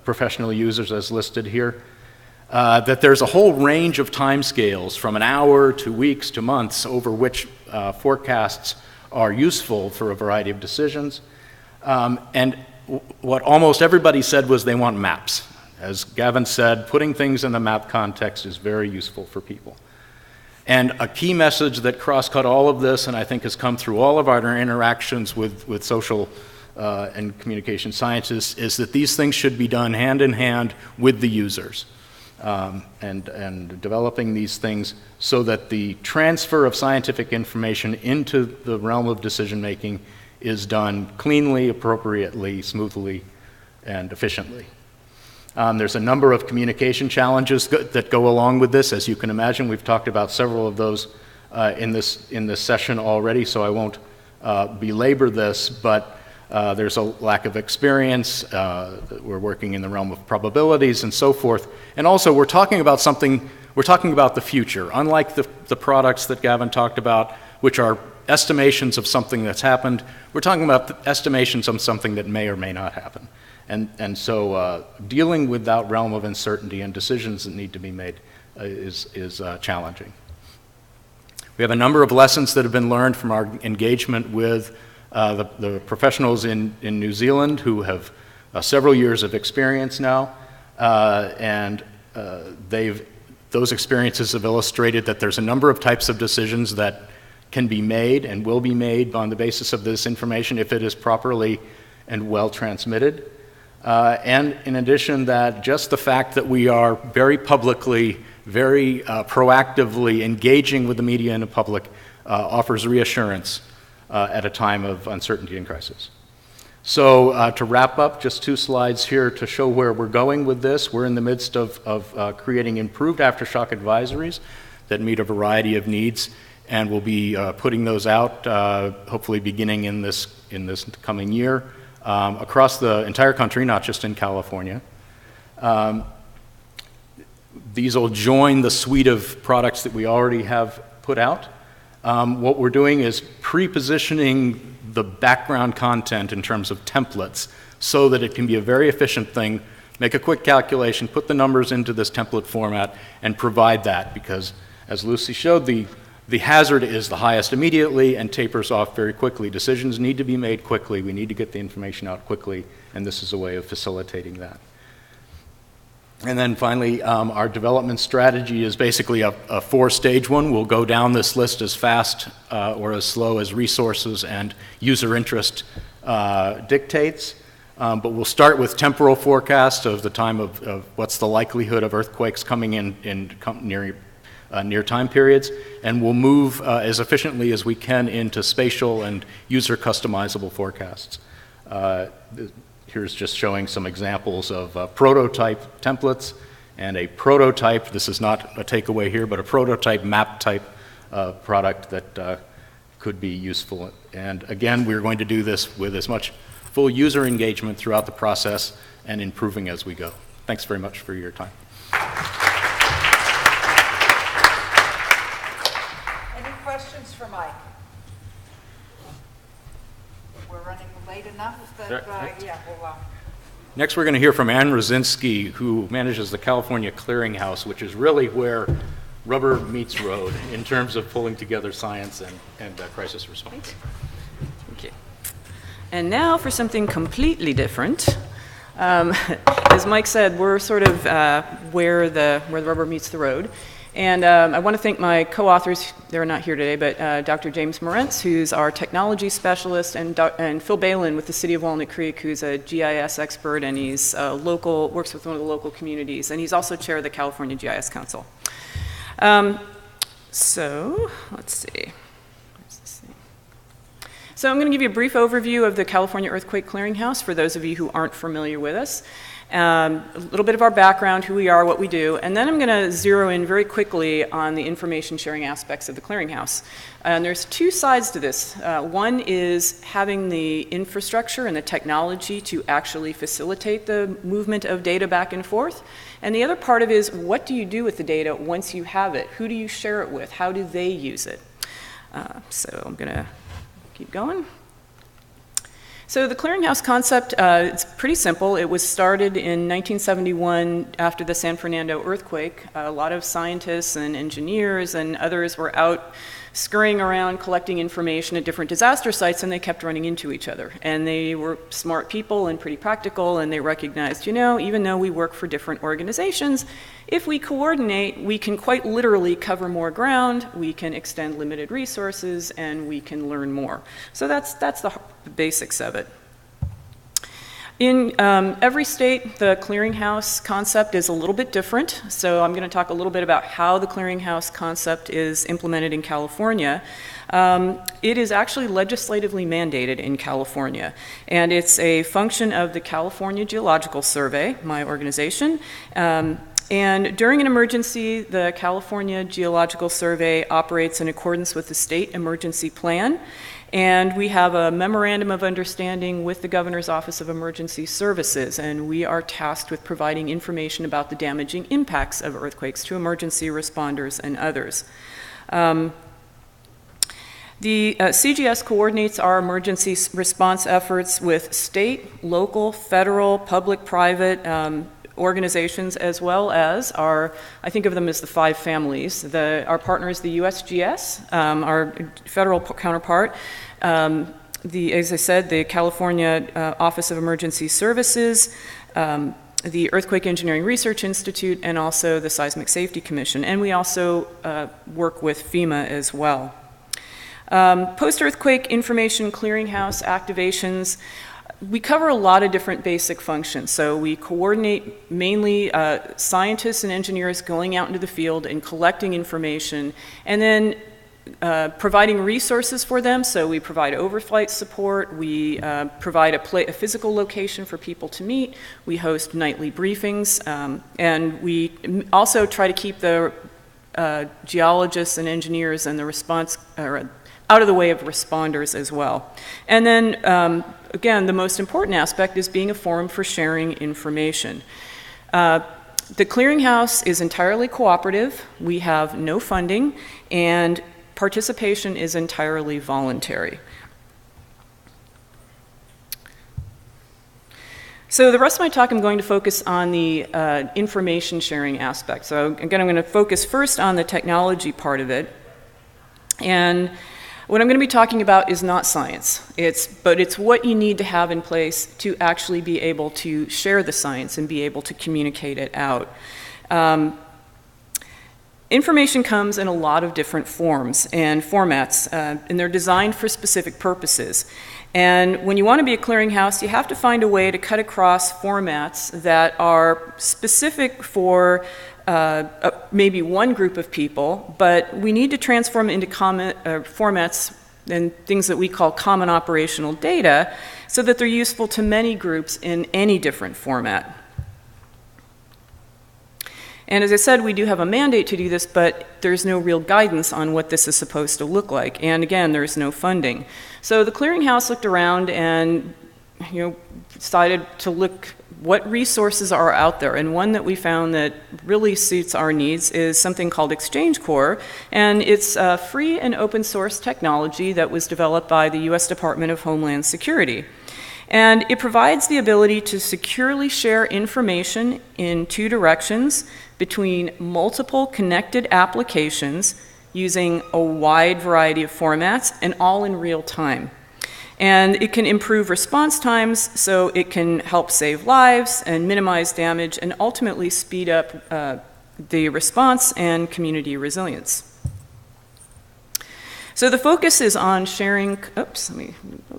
professional users as listed here. That there's a whole range of timescales from an hour to weeks to months over which forecasts are useful for a variety of decisions. And what almost everybody said was they want maps. As Gavin said, putting things in the map context is very useful for people. And a key message that cross-cut all of this, and I think has come through all of our interactions with social and communication scientists, is that these things should be done hand in hand with the users. And developing these things so that the transfer of scientific information into the realm of decision-making is done cleanly, appropriately, smoothly, and efficiently. There's a number of communication challenges that go along with this. As you can imagine, we've talked about several of those in this session already, so I won't belabor this, but there's a lack of experience, we're working in the realm of probabilities and so forth. And also we're talking about the future. Unlike the products that Gavin talked about, which are estimations of something that's happened, we're talking about the estimations of something that may or may not happen. And so dealing with that realm of uncertainty and decisions that need to be made is challenging. We have a number of lessons that have been learned from our engagement with the professionals in New Zealand who have several years of experience now, and those experiences have illustrated that there's a number of types of decisions that can be made and will be made on the basis of this information if it is properly and well transmitted. And in addition, that just the fact that we are very publicly, very proactively engaging with the media and the public offers reassurance at a time of uncertainty and crisis. So to wrap up, just 2 slides here to show where we're going with this. We're in the midst of creating improved aftershock advisories that meet a variety of needs, and we'll be putting those out hopefully beginning in this coming year across the entire country, not just in California. These will join the suite of products that we already have put out. What we're doing is pre-positioning the background content in terms of templates so that it can be a very efficient thing. Make a quick calculation, put the numbers into this template format, and provide that, because as Lucy showed, the hazard is the highest immediately and tapers off very quickly. Decisions need to be made quickly. We need to get the information out quickly, and this is a way of facilitating that. And then finally, our development strategy is basically a 4-stage one. We'll go down this list as fast or as slow as resources and user interest dictates. But we'll start with temporal forecast of the time of what's the likelihood of earthquakes coming in near time periods, and we'll move as efficiently as we can into spatial and user customizable forecasts. Here's just showing some examples of prototype templates and a prototype, this is not a takeaway here, but a prototype map type product that could be useful. And again, we're going to do this with as much full user engagement throughout the process and improving as we go. Thanks very much for your time. Any questions for Mike? We're running late enough that, yeah, we'll... Next, we're going to hear from Ann Rosinski, who manages the California Clearinghouse, which is really where rubber meets road in terms of pulling together science and crisis response. Thank you. And now for something completely different. As Mike said, we're sort of where the rubber meets the road. And I want to thank my co-authors, they're not here today, but Dr. James Moretz, who's our technology specialist, and Phil Balin with the City of Walnut Creek, who's a GIS expert, and he's works with one of the local communities, and he's also chair of the California GIS Council. So, let's see. So I'm going to give you a brief overview of the California Earthquake Clearinghouse for those of you who aren't familiar with us. A little bit of our background, who we are, what we do, and then I'm going to zero in very quickly on the information sharing aspects of the clearinghouse. And there's 2 sides to this. One is having the infrastructure and the technology to actually facilitate the movement of data back and forth. And the other part of it is, what do you do with the data once you have it? Who do you share it with? How do they use it? So I'm going to keep going. So the clearinghouse concept, it's pretty simple. It was started in 1971 after the San Fernando earthquake. A lot of scientists and engineers and others were out scurrying around collecting information at different disaster sites, and they kept running into each other. And they were smart people and pretty practical, and they recognized, you know, even though we work for different organizations, if we coordinate, we can quite literally cover more ground, we can extend limited resources, and we can learn more. So that's the basics of it. In every state, the clearinghouse concept is a little bit different. So I'm going to talk a little bit about how the clearinghouse concept is implemented in California. It is actually legislatively mandated in California, and it's a function of the California Geological Survey, my organization. And during an emergency, the California Geological Survey operates in accordance with the state emergency plan. And we have a memorandum of understanding with the Governor's Office of Emergency Services, and we are tasked with providing information about the damaging impacts of earthquakes to emergency responders and others. The CGS coordinates our emergency response efforts with state, local, federal, public, private organizations, as well as I think of them as the 5 families. Our partner is the USGS, our federal counterpart. As I said, the California Office of Emergency Services, the Earthquake Engineering Research Institute, and also the Seismic Safety Commission. And we also work with FEMA as well. Post-earthquake information clearinghouse activations, we cover a lot of different basic functions. So we coordinate mainly scientists and engineers going out into the field and collecting information, and then providing resources for them. So we provide overflight support, we provide a physical location for people to meet, we host nightly briefings, and we also try to keep the geologists and engineers and the response out of the way of responders as well. And then, again, the most important aspect is being a forum for sharing information. The clearinghouse is entirely cooperative. We have no funding, and participation is entirely voluntary. So the rest of my talk, I'm going to focus on the information sharing aspect. So again, I'm going to focus first on the technology part of it. And what I'm going to be talking about is not science, but it's what you need to have in place to actually be able to share the science and be able to communicate it out. Information comes in a lot of different forms and formats, and they're designed for specific purposes. And when you want to be a clearinghouse, you have to find a way to cut across formats that are specific for maybe one group of people, but we need to transform into common formats and things that we call common operational data so that they're useful to many groups in any different format. And as I said, we do have a mandate to do this, but there's no real guidance on what this is supposed to look like. And again, there's no funding. So the clearinghouse looked around and decided to look what resources are out there. And one that we found that really suits our needs is something called Exchange Core. And it's a free and open source technology that was developed by the US Department of Homeland Security. And it provides the ability to securely share information in 2 directions between multiple connected applications using a wide variety of formats and all in real time. And it can improve response times, so it can help save lives and minimize damage and ultimately speed up the response and community resilience. So the focus is on sharing, there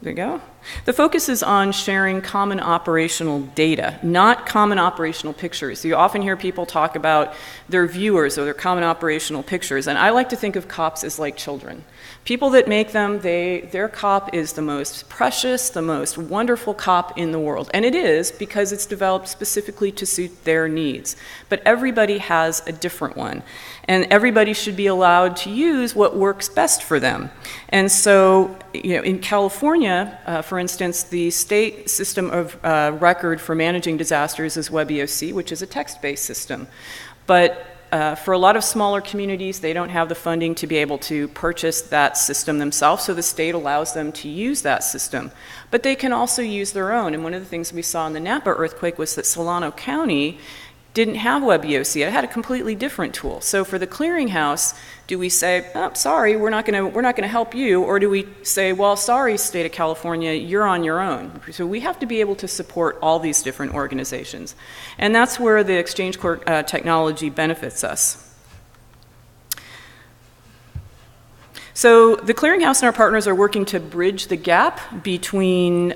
we go. The focus is on sharing common operational data, not common operational pictures. You often hear people talk about their viewers or their common operational pictures, and I like to think of COPs as like children. People that make them, their COP is the most precious, the most wonderful COP in the world. And it is because it's developed specifically to suit their needs. But everybody has a different one. And everybody should be allowed to use what works best for them. And so, in California, for instance, the state system of record for managing disasters is WebEOC, which is a text-based system. But for a lot of smaller communities, they don't have the funding to be able to purchase that system themselves, so the state allows them to use that system. But they can also use their own, and one of the things we saw in the Napa earthquake was that Sellnow County didn't have WebEOC. It had a completely different tool. So for the clearinghouse, do we say, oh, sorry, we're not going to help you, or do we say, well, sorry, state of California, you're on your own? So we have to be able to support all these different organizations. And that's where the Exchange Core technology benefits us. So the clearinghouse and our partners are working to bridge the gap between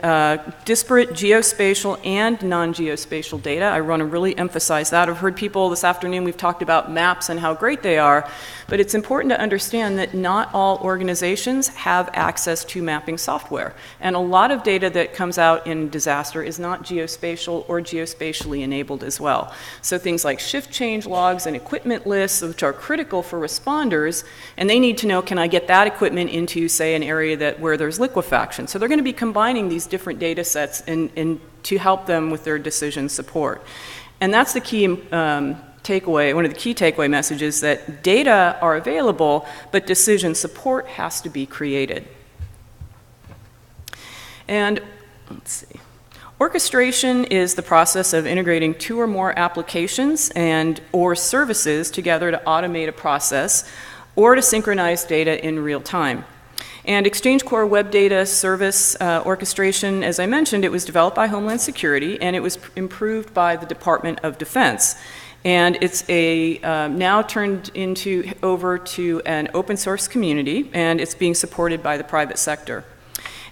disparate geospatial and non-geospatial data. I want to really emphasize that. I've heard people this afternoon, we've talked about maps and how great they are, but it's important to understand that not all organizations have access to mapping software. And a lot of data that comes out in disaster is not geospatial or geospatially enabled as well. So things like shift change logs and equipment lists, which are critical for responders, and they need to know, can I get that that equipment into, say, an area where there's liquefaction. So they're going to be combining these different data sets to help them with their decision support. And that's the key takeaway, one of the key takeaway messages, that data are available, but decision support has to be created. And let's see. Orchestration is the process of integrating two or more applications or services together to automate a process or to synchronize data in real time. And Exchange Core Web Data Service orchestration, as I mentioned, it was developed by Homeland Security, and it was improved by the Department of Defense. And it's now turned over to an open source community, and it's being supported by the private sector.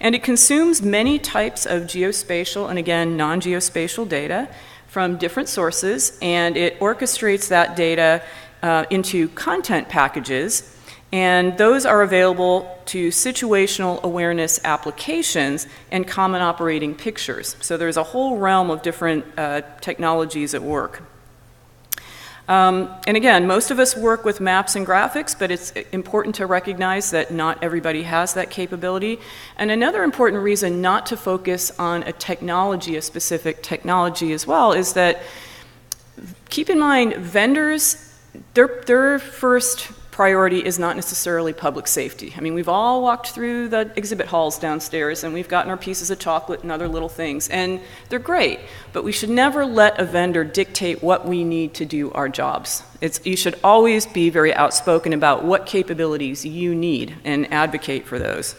And it consumes many types of geospatial and, again, non-geospatial data from different sources, and it orchestrates that data into content packages, and those are available to situational awareness applications and common operating pictures. So there's a whole realm of different technologies at work. And again, most of us work with maps and graphics, but it's important to recognize that not everybody has that capability. And another important reason not to focus on a specific technology as well, is that keep in mind, vendors, their first priority is not necessarily public safety. I mean, we've all walked through the exhibit halls downstairs, and we've gotten our pieces of chocolate and other little things, and they're great, but we should never let a vendor dictate what we need to do our jobs. You should always be very outspoken about what capabilities you need and advocate for those.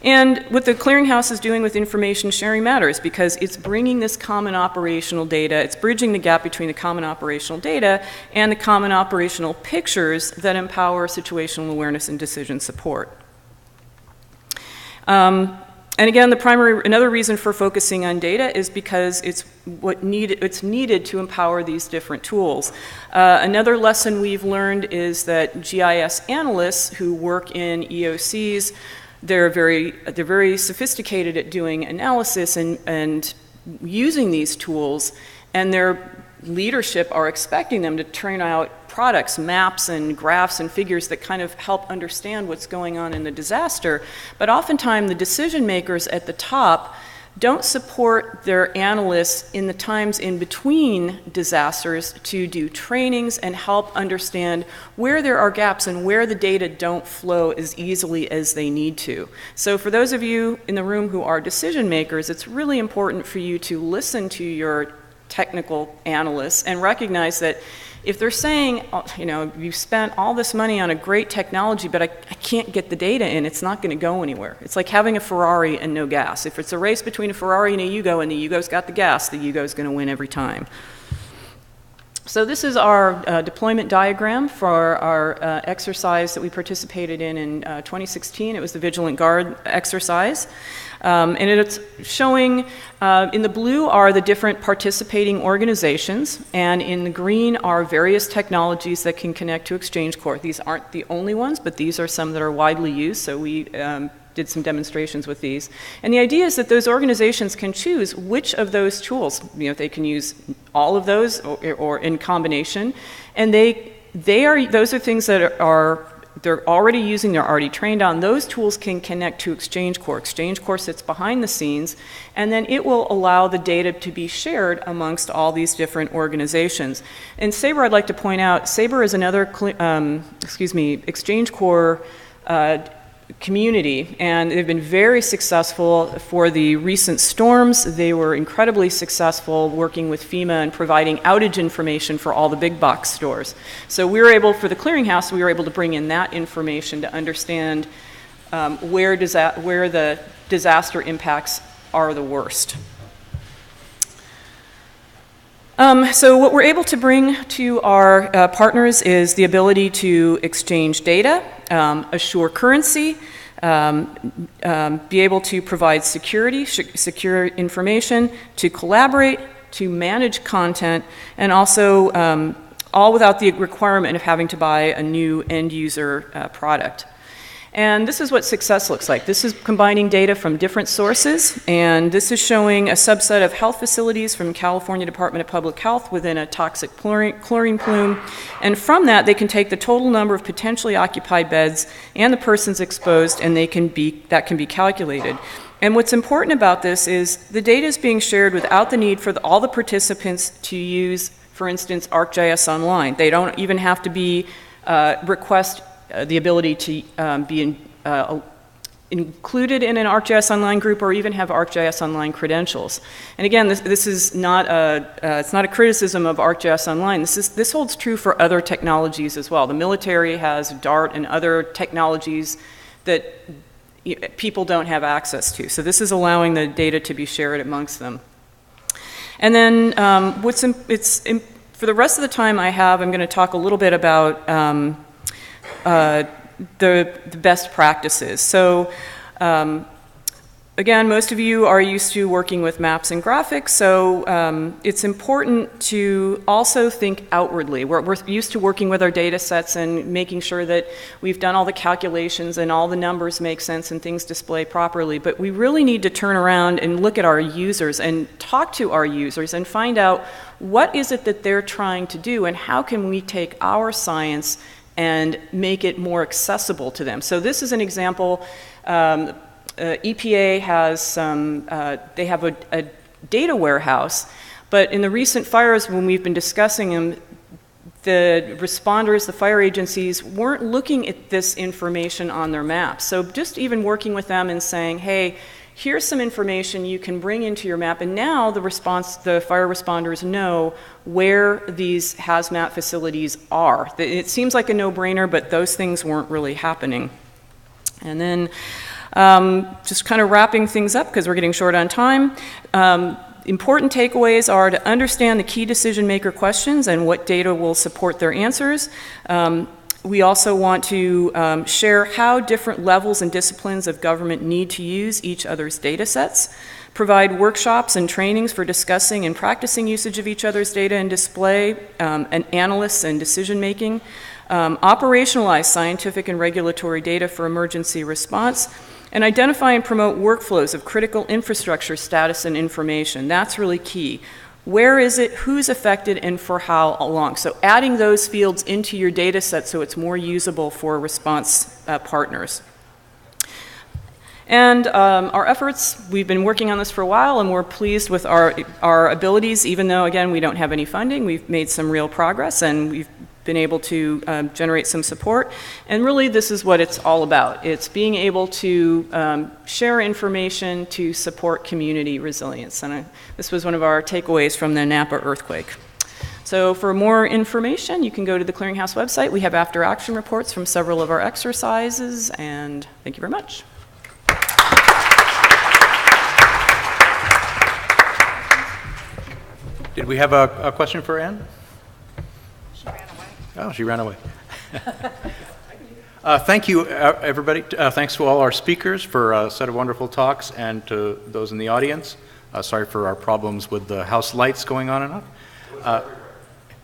And what the clearinghouse is doing with information sharing matters, because it's bringing this common operational data, it's bridging the gap between the common operational data and the common operational pictures that empower situational awareness and decision support. And again, another reason for focusing on data is because it's needed to empower these different tools. Another lesson we've learned is that GIS analysts who work in EOCs, they're very sophisticated at doing analysis and using these tools, and their leadership are expecting them to turn out products, maps and graphs and figures that kind of help understand what's going on in the disaster. But oftentimes the decision makers at the top don't support their analysts in the times in between disasters to do trainings and help understand where there are gaps and where the data don't flow as easily as they need to. So for those of you in the room who are decision makers, it's really important for you to listen to your technical analysts and recognize that if they're saying, you know, you've spent all this money on a great technology, but I can't get the data in, it's not going to go anywhere. It's like having a Ferrari and no gas. If it's a race between a Ferrari and a Yugo, and the Yugo's got the gas, the Yugo's going to win every time. So this is our deployment diagram for our exercise that we participated in 2016. It was the Vigilant Guard exercise. And it's showing, in the blue are the different participating organizations, and in the green are various technologies that can connect to Exchange Core. These aren't the only ones, but these are some that are widely used, so we did some demonstrations with these. And the idea is that those organizations can choose which of those tools, you know, they can use all of those or in combination, and those are things that they're already using, they're already trained on. Those tools can connect to Exchange Core. Exchange Core sits behind the scenes, and then it will allow the data to be shared amongst all these different organizations. And SABRE, I'd like to point out, SABRE is another Exchange Core community, and they've been very successful for the recent storms. They were incredibly successful working with FEMA and providing outage information for all the big box stores. So we were able, for the clearinghouse, we were able to bring in that information to understand where the disaster impacts are the worst. So what we're able to bring to our partners is the ability to exchange data, assure currency, be able to provide security, secure information, to collaborate, to manage content, and also all without the requirement of having to buy a new end user product. And this is what success looks like. This is combining data from different sources, and this is showing a subset of health facilities from California Department of Public Health within a toxic chlorine plume. And from that, they can take the total number of potentially occupied beds and the persons exposed, and that can be calculated. And what's important about this is the data is being shared without the need for all the participants to use, for instance, ArcGIS Online. They don't even have to be request the ability to be included in an ArcGIS Online group or even have ArcGIS Online credentials. And again, this is not it's not a criticism of ArcGIS Online. This holds true for other technologies as well. The military has DART and other technologies that people don't have access to. So this is allowing the data to be shared amongst them. And then for the rest of the time I have, I'm going to talk a little bit about the best practices. So again, most of you are used to working with maps and graphics, so it's important to also think outwardly. We're used to working with our data sets and making sure that we've done all the calculations and all the numbers make sense and things display properly, but we really need to turn around and look at our users and talk to our users and find out what is it that they're trying to do and how can we take our science and make it more accessible to them. So this is an example. EPA has some, they have a data warehouse, but in the recent fires when we've been discussing them, the responders, the fire agencies, weren't looking at this information on their maps. So just even working with them and saying, hey, here's some information you can bring into your map, and now the fire responders know where these hazmat facilities are. It seems like a no-brainer, but those things weren't really happening. And then just kind of wrapping things up because we're getting short on time. Important takeaways are to understand the key decision maker questions and what data will support their answers. We also want to share how different levels and disciplines of government need to use each other's data sets, provide workshops and trainings for discussing and practicing usage of each other's data and display, and analysts and decision making, operationalize scientific and regulatory data for emergency response, and identify and promote workflows of critical infrastructure status and information. That's really key. Where is it, who's affected, and for how long? So adding those fields into your data set so it's more usable for response partners. And our efforts, we've been working on this for a while, and we're pleased with our abilities, even though, again, we don't have any funding. We've made some real progress, and we've been able to generate some support. And really, this is what it's all about. It's being able to share information to support community resilience. And this was one of our takeaways from the Napa earthquake. So for more information, you can go to the Clearinghouse website. We have after-action reports from several of our exercises, and thank you very much. Did we have a question for Ann? Oh, she ran away. Thank you, everybody. Thanks to all our speakers for a set of wonderful talks, and to those in the audience. Sorry for our problems with the house lights going on and off.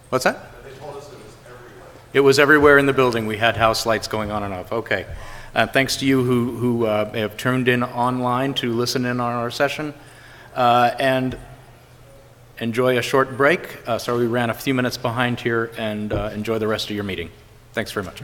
What's that? They told us it was everywhere. It was everywhere in the building. We had house lights going on and off. Okay. Thanks to you who have tuned in online to listen in on our session. And enjoy a short break. Sorry we ran a few minutes behind here, and enjoy the rest of your meeting. Thanks very much.